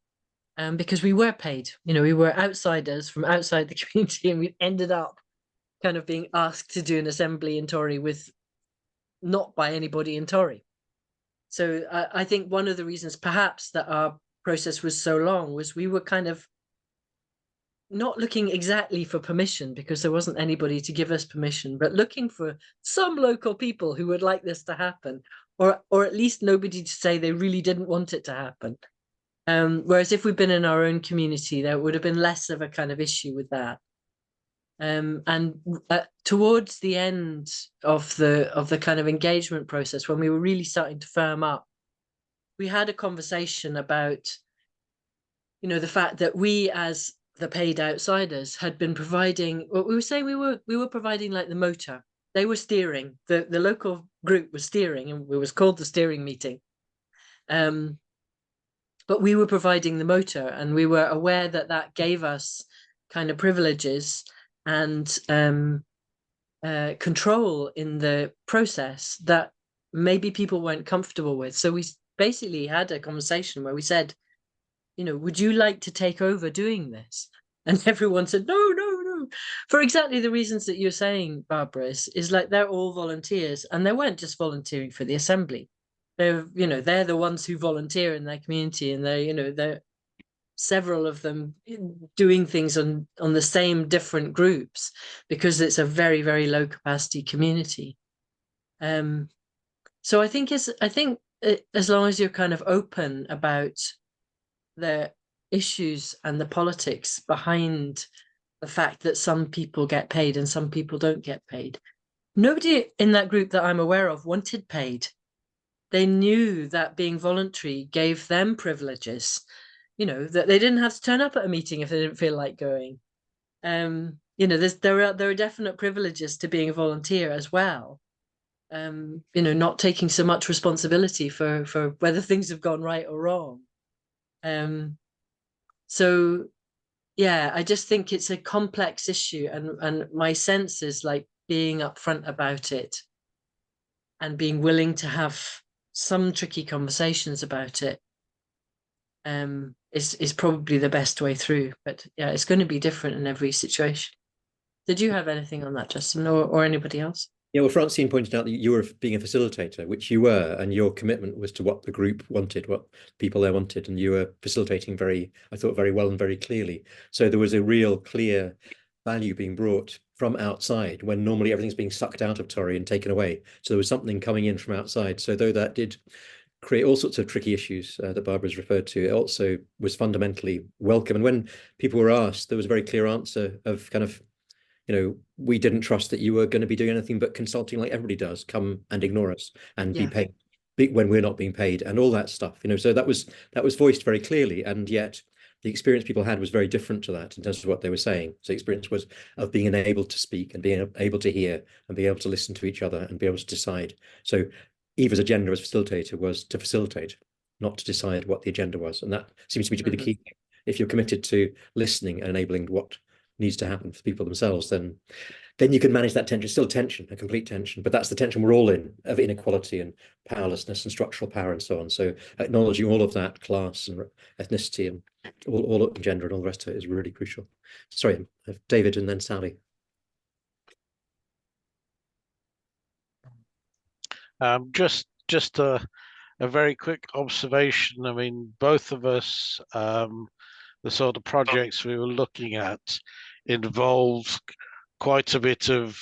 because we were paid. You know, we were outsiders from outside the community, and we ended up kind of being asked to do an assembly in Tory with not by anybody in Tory. So I think one of the reasons perhaps that our process was so long was we were kind of not looking exactly for permission, because there wasn't anybody to give us permission, but looking for some local people who would like this to happen, or at least nobody to say they really didn't want it to happen. Whereas if we'd been in our own community, there would have been less of a kind of issue with that. And towards the end of the kind of engagement process, when we were really starting to firm up, we had a conversation about, you know, the fact that we as the paid outsiders had been providing what we were saying, we were providing like the motor. They were steering, the local group was steering, and it was called the steering meeting. But we were providing the motor, and we were aware that that gave us kind of privileges and control in the process that maybe people weren't comfortable with. So we basically had a conversation where we said, you know, would you like to take over doing this? And everyone said, no, for exactly the reasons that you're saying, Barbara, is like they're all volunteers, and they weren't just volunteering for the assembly. They're, you know, they're the ones who volunteer in their community, and they're, you know, they're several of them doing things on the same different groups, because it's a very, very low capacity community. So I think as long as you're kind of open about the issues and the politics behind the fact that some people get paid and some people don't get paid. Nobody in that group that I'm aware of wanted paid. They knew that being voluntary gave them privileges, you know, that they didn't have to turn up at a meeting if they didn't feel like going. You know, there are definite privileges to being a volunteer as well. You know, not taking so much responsibility for whether things have gone right or wrong. So yeah, I just think it's a complex issue, and my sense is like being upfront about it and being willing to have some tricky conversations about it is probably the best way through. But yeah, it's going to be different in every situation. Did you have anything on that, Justin, or anybody else? Yeah, well, Francine pointed out that you were being a facilitator, which you were, and your commitment was to what the group wanted, what people there wanted, and you were facilitating I thought very well and very clearly. So there was a real clear value being brought from outside, when normally everything's being sucked out of Tory and taken away. So there was something coming in from outside. So though that did create all sorts of tricky issues that Barbara's referred to, it also was fundamentally welcome. And when people were asked, there was a very clear answer of kind of, you know, we didn't trust that you were going to be doing anything but consulting like everybody does, come and ignore us and be paid. when we're not being paid and all that stuff, so that was voiced very clearly, and yet the experience people had was very different to that in terms of what they were saying. So the experience was of being able to speak and being able to hear and be able to listen to each other and be able to decide. So Eva's agenda as facilitator was to facilitate, not to decide what the agenda was. And that seems to me to be the key. If you're committed to listening and enabling what needs to happen for people themselves, then you can manage that tension. Still tension, a complete tension, but that's the tension we're all in, of inequality and powerlessness and structural power and so on. So acknowledging all of that, class and ethnicity and all of gender and all the rest of it, is really crucial. Sorry, David and then Sally. Just a very quick observation. I mean, both of us, the sort of projects we were looking at involves quite a bit of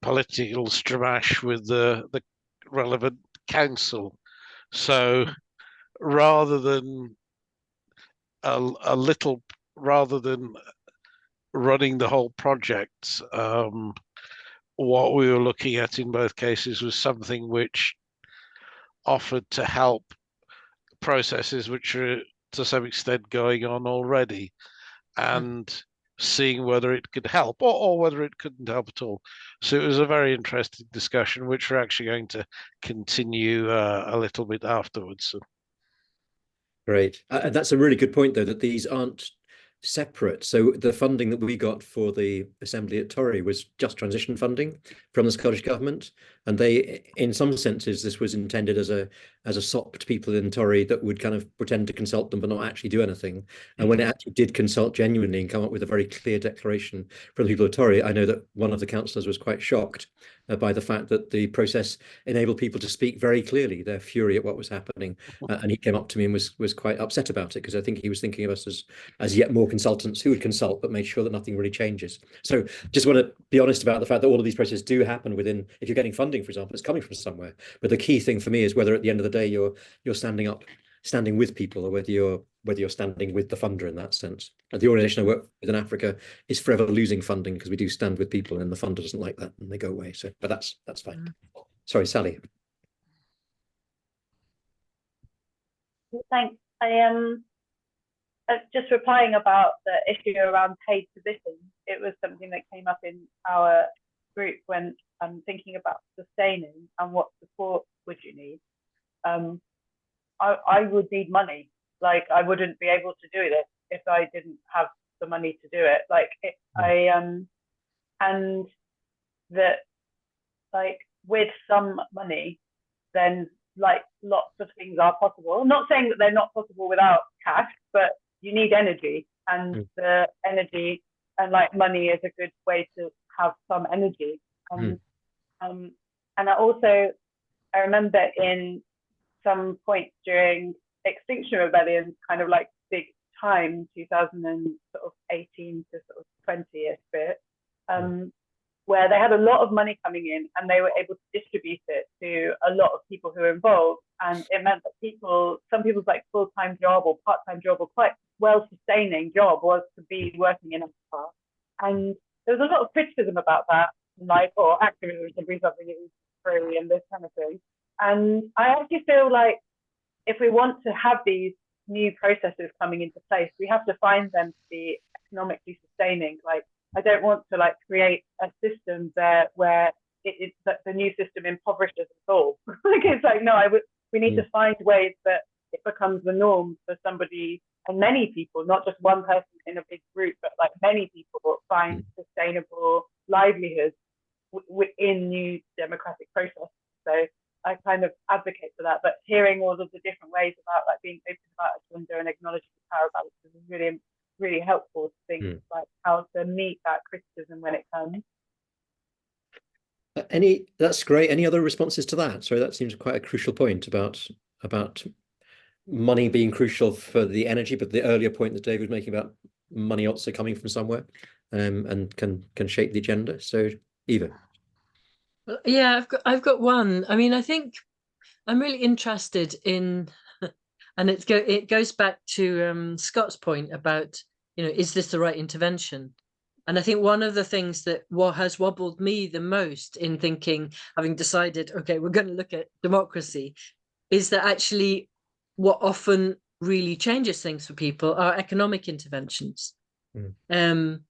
political stramash with the relevant council. So rather than rather than running the whole project, what we were looking at in both cases was something which offered to help processes which are to some extent going on already, and seeing whether it could help or whether it couldn't help at all. So it was a very interesting discussion, which we're actually going to continue a little bit afterwards. So. Great. That's a really good point, though, that these aren't separate. So the funding that we got for the assembly at Torry was just transition funding from the Scottish Government, and they, in some senses, this was intended as a sop to people in Torry that would kind of pretend to consult them but not actually do anything. And when it actually did consult genuinely and come up with a very clear declaration from the people of Torry, I know that one of the councillors was quite shocked by the fact that the process enabled people to speak very clearly their fury at what was happening, and he came up to me and was quite upset about it, because I think he was thinking of us as yet more consultants who would consult but make sure that nothing really changes. So just want to be honest about the fact that all of these processes do happen within, if you're getting funding, for example, it's coming from somewhere. But the key thing for me is whether at the end of the day you're standing with people, or whether you're standing with the funder in that sense. And the organisation I work with in Africa is forever losing funding because we do stand with people, and the funder doesn't like that and they go away. So, but that's fine. Sorry, Sally. Thanks. I am just replying about the issue around paid positions. It was something that came up in our group when I'm thinking about sustaining and what support would you need. I would need money. Like, I wouldn't be able to do this if I didn't have the money to do it. Like, and that, like, with some money, then like lots of things are possible. I'm not saying that they're not possible without cash, but you need energy, and the energy and like money is a good way to have some energy. And I remember in some points during Extinction Rebellion, kind of like big time, 2018 to sort of 20-ish bit, where they had a lot of money coming in and they were able to distribute it to a lot of people who were involved. And it meant that some people's like full-time job or part-time job or quite well-sustaining job was to be working in Africa. And there was a lot of criticism about that, like, or activism to do something that was free and this kind of thing. And I actually feel like if we want to have these new processes coming into place, we have to find them to be economically sustaining. Like, I don't want to like create a system there where it's that the new system impoverishes us all. Like, it's like, no, we need to find ways that it becomes the norm for somebody and many people, not just one person in a big group, but like many people find sustainable livelihoods within new democratic processes. So I kind of advocate for that, but hearing all of the different ways about like being open about agenda and acknowledging the power balance is really, really helpful to think like how to meet that criticism when it comes. That's great. Any other responses to that? Sorry, that seems quite a crucial point about money being crucial for the energy, but the earlier point that David was making about money also coming from somewhere, and can shape the agenda. So Eva. Yeah, I've got one. I mean, I think I'm really interested in, and it goes back to Scott's point about, is this the right intervention? And I think one of the things that what has wobbled me the most in thinking, having decided, okay, we're going to look at democracy, is that actually what often really changes things for people are economic interventions. And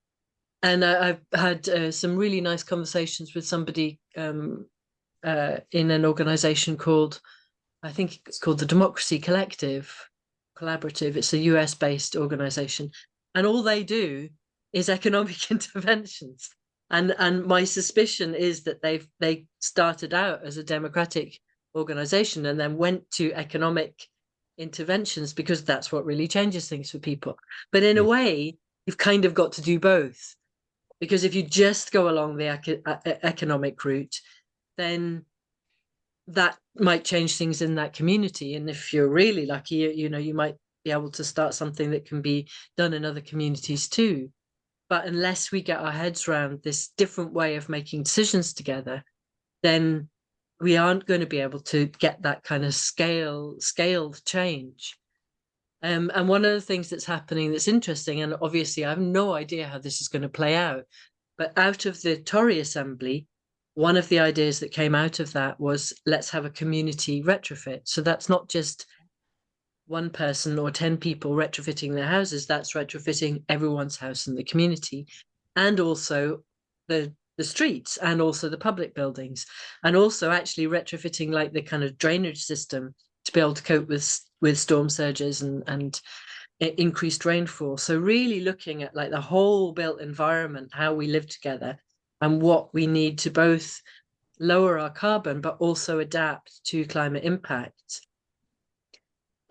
I've had some really nice conversations with somebody in an organization called, I think it's called the Democracy Collaborative. It's a US-based organization, and all they do is economic interventions. And my suspicion is that they started out as a democratic organization and then went to economic interventions because that's what really changes things for people. But in a way, you've kind of got to do both, because if you just go along the economic route, then that might change things in that community. And if you're really lucky, you might be able to start something that can be done in other communities too. But unless we get our heads around this different way of making decisions together, then we aren't going to be able to get that kind of scaled change. And one of the things that's happening that's interesting, and obviously I have no idea how this is going to play out, but out of the Tory Assembly, one of the ideas that came out of that was, let's have a community retrofit. So that's not just one person or 10 people retrofitting their houses, that's retrofitting everyone's house in the community, and also the streets, and also the public buildings, and also actually retrofitting like the kind of drainage system to be able to cope with storm surges and increased rainfall. So really looking at like the whole built environment, how we live together, and what we need to both lower our carbon but also adapt to climate impacts.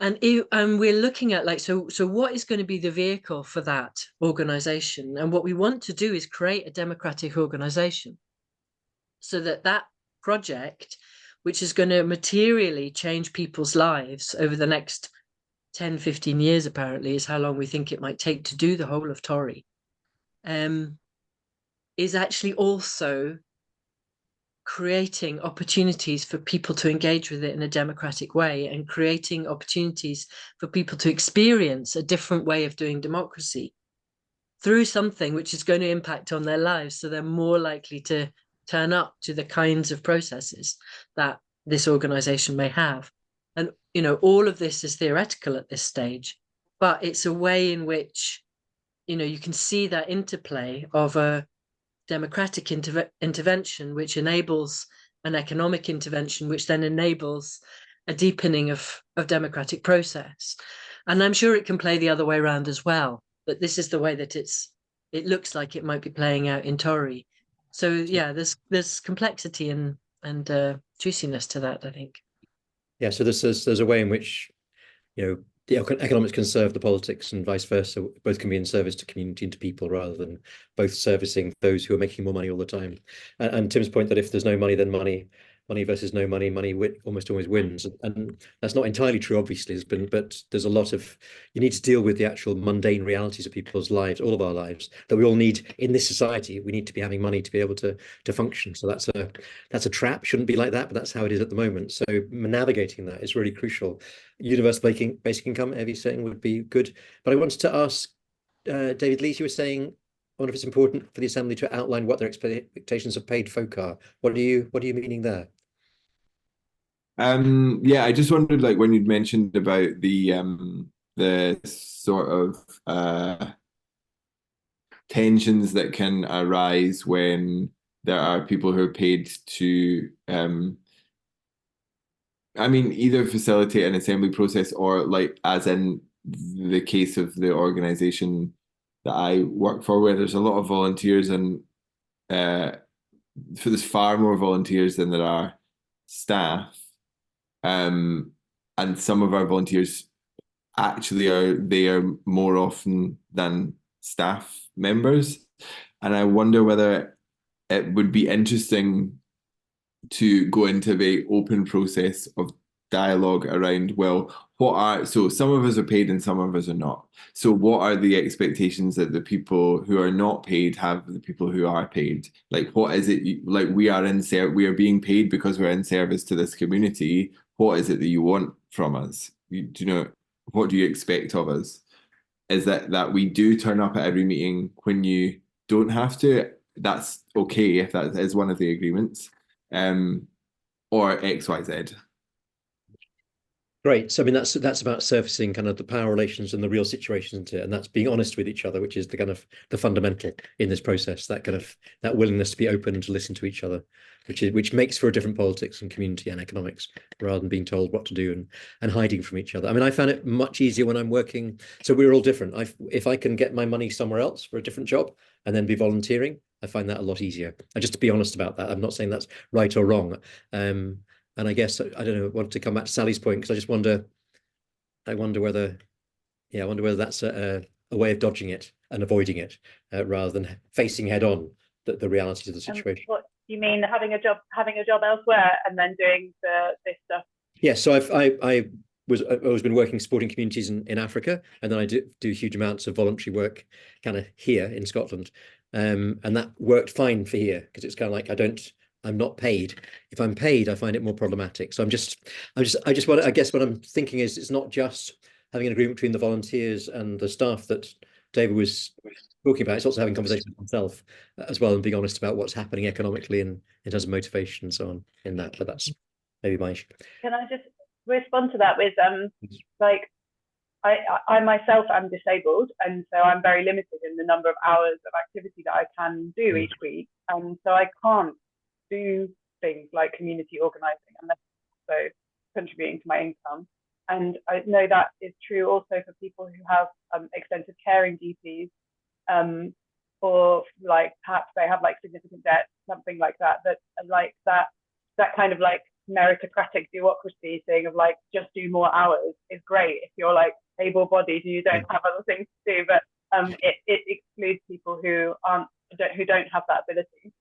And we're looking at like, so what is going to be the vehicle for that organization? And what we want to do is create a democratic organization so that project, which is going to materially change people's lives over the next 10, 15 years, apparently, is how long we think it might take to do the whole of Tory, is actually also creating opportunities for people to engage with it in a democratic way, and creating opportunities for people to experience a different way of doing democracy through something which is going to impact on their lives, so they're more likely to turn up to the kinds of processes that this organization may have. And all of this is theoretical at this stage, but it's a way in which you can see that interplay of a democratic intervention which enables an economic intervention, which then enables a deepening of democratic process. And I'm sure it can play the other way around as well, but this is the way that it looks like it might be playing out in Tory. So yeah, there's complexity and juiciness to that, I think. Yeah, so there's a way in which the economics can serve the politics and vice versa. Both can be in service to community and to people, rather than both servicing those who are making more money all the time. And Tim's point that if there's no money, then money versus no money, almost always wins. And that's not entirely true, obviously, but there's a lot of, you need to deal with the actual mundane realities of people's lives, all of our lives, that we all need in this society. We need to be having money to be able to function. So that's a trap. Shouldn't be like that, but that's how it is at the moment. So navigating that is really crucial. Universal basic income, Evie saying, would be good. But I wanted to ask David Lees, you were saying, I wonder if it's important for the Assembly to outline what their expectations of paid folk are. What are you meaning there? Yeah, I just wondered, like, when you'd mentioned about the sort of tensions that can arise when there are people who are paid to either facilitate an assembly process, or, like, as in the case of the organization that I work for, where there's a lot of volunteers, and there's far more volunteers than there are staff. And some of our volunteers actually are there more often than staff members. And I wonder whether it would be interesting to go into a very open process of dialogue around, well, so some of us are paid and some of us are not. So what are the expectations that the people who are not paid have of the people who are paid? Like, what is it, like, we are being paid because we're in service to this community. What is it that you want from us? What do you expect of us? Is that we do turn up at every meeting when you don't have to, that's okay if that is one of the agreements, or XYZ. Great. So I mean, that's about surfacing kind of the power relations and the real situation, isn't it? And that's being honest with each other, which is the kind of the fundamental in this process. That kind of that willingness to be open and to listen to each other, which makes for a different politics and community and economics, rather than being told what to do and hiding from each other. I mean, I found it much easier when I'm working. So we're all different. If I can get my money somewhere else for a different job and then be volunteering, I find that a lot easier. And just to be honest about that, I'm not saying that's right or wrong. And I guess, I don't know, I want to come back to Sally's point, because I wonder whether that's a way of dodging it and avoiding it, rather than facing head on the realities of the situation. What do you mean, having a job elsewhere and then doing this stuff? Yes, so I've always been working supporting communities in Africa, and then I do huge amounts of voluntary work kind of here in Scotland, and that worked fine for here, because it's kind of like I'm not paid. If I'm paid, I find it more problematic. So I guess what I'm thinking is, it's not just having an agreement between the volunteers and the staff that David was talking about. It's also having conversations with himself as well, and being honest about what's happening economically and in terms of motivation and so on in that. But that's maybe my issue. Can I just respond to that with like, I myself am disabled, and so I'm very limited in the number of hours of activity that I can do each week, and so I can't do things like community organising unless I'm also contributing to my income. And I know that is true also for people who have extensive caring duties, or like perhaps they have like significant debt, something like that. That kind of like meritocratic bureaucracy thing of like, just do more hours is great if you're like able-bodied and you don't have other things to do, but it excludes people who don't have that ability.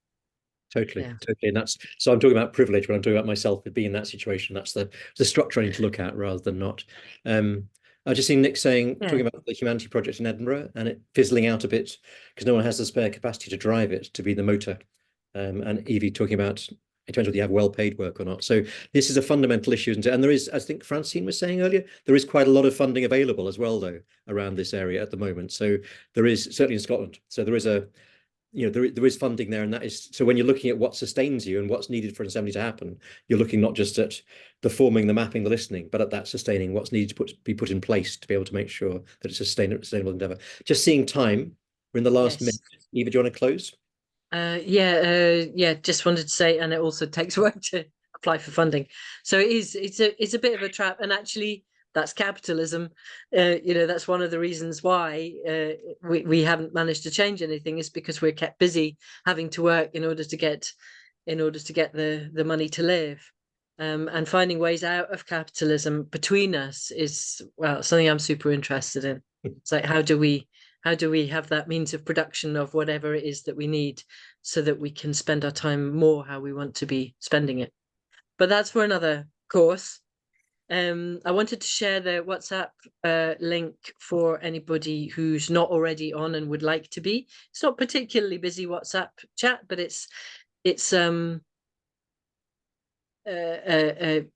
Totally. And so I'm talking about privilege when I'm talking about myself being in that situation. That's the structure I need to look at rather than not. I just seen Nick talking about the Humanity Project in Edinburgh, and it fizzling out a bit because no one has the spare capacity to drive it, to be the motor. And Evie talking about, it depends whether you have well-paid work or not. So this is a fundamental issue, isn't it? And there is, I think Francine was saying earlier, there is quite a lot of funding available as well, though, around this area at the moment. So there is, certainly in Scotland. So there is there is funding there, and that is, so when you're looking at what sustains you and what's needed for an assembly to happen, you're looking not just at the forming, the mapping, the listening, but at that sustaining, what's needed to be put in place to be able to make sure that it's a sustainable endeavour. Just seeing time, we're in the last minute. Eva, do you want to close? Just wanted to say, and it also takes work to apply for funding, so it's a bit of a trap, and actually that's capitalism. That's one of the reasons why we haven't managed to change anything, is because we're kept busy having to work in order to get the money to live, and finding ways out of capitalism between us is, well, something I'm super interested in. It's like, how do we have that means of production of whatever it is that we need, so that we can spend our time more how we want to be spending it. But that's for another course. I wanted to share the WhatsApp link for anybody who's not already on and would like to be. It's not particularly busy WhatsApp chat, but it's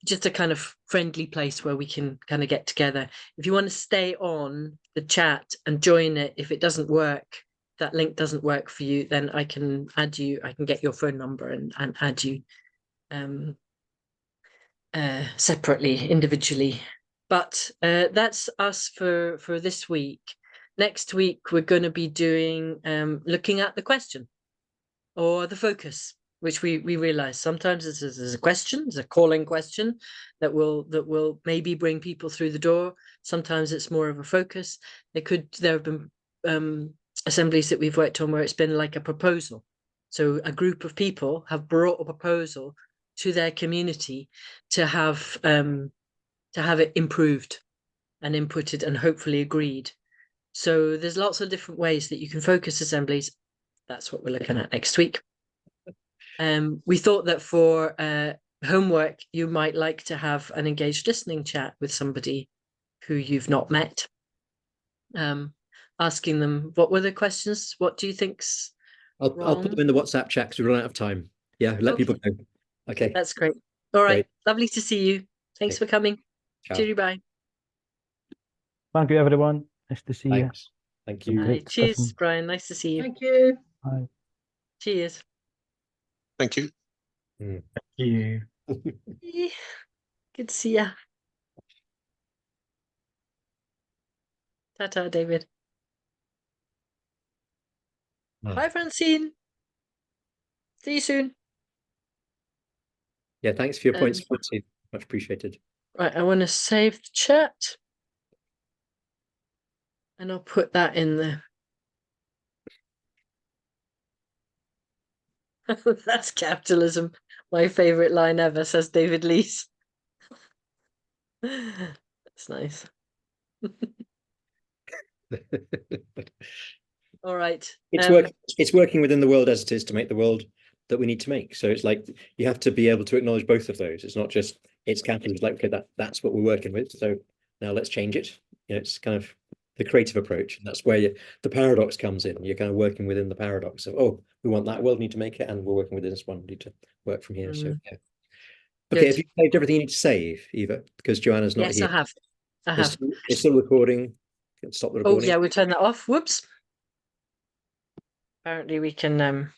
just a kind of friendly place where we can kind of get together. If you want to stay on the chat and join it, if it doesn't work, that link doesn't work for you, then I can add you. I can get your phone number and add you separately, individually. But that's us for this week. Next week we're going to be doing looking at the question or the focus, which we realize sometimes there's a question, there's a calling question that will maybe bring people through the door. Sometimes it's more of a focus. There have been assemblies that we've worked on where it's been like a proposal. So a group of people have brought a proposal to their community to have it improved and inputted and hopefully agreed. So there's lots of different ways that you can focus assemblies. That's what we're looking at next week. We thought that for homework, you might like to have an engaged listening chat with somebody who you've not met, asking them, what were the questions? What do you think's I'll put them in the WhatsApp chat because we run out of time. Yeah, let people know. Okay. That's great. All right. Great. Lovely to see you. Thanks for coming. Ciao. Cheerio, bye. Thank you, everyone. Nice to see you. Thanks. Thank you. Cheers, Brian. Nice to see you. Thank you. Bye. Cheers. Thank you. Thank you. Good to see ya. Ta-ta, David. Bye, Francine. See you soon. Yeah, thanks for your points, Francine. Much appreciated. Right, I want to save the chat. And I'll put that in there. That's capitalism. My favorite line ever, says David Lees. That's nice. All right. It's working within the world as it is to make the world that we need to make. So it's like you have to be able to acknowledge both of those. It's not just it's capitalism. Like, okay, that's what we're working with. So now let's change it. You know, it's kind of the creative approach, and that's where the paradox comes in. You're kind of working within the paradox of, oh, we want that world, we need to make it, and we're working within this one, we need to work from here. So yeah. Okay, have you saved everything you need to save, Eva? Because Joanna's not here. Yes, I have. It's still recording. Stop the recording. Oh yeah, we'll turn that off. Whoops. Apparently we can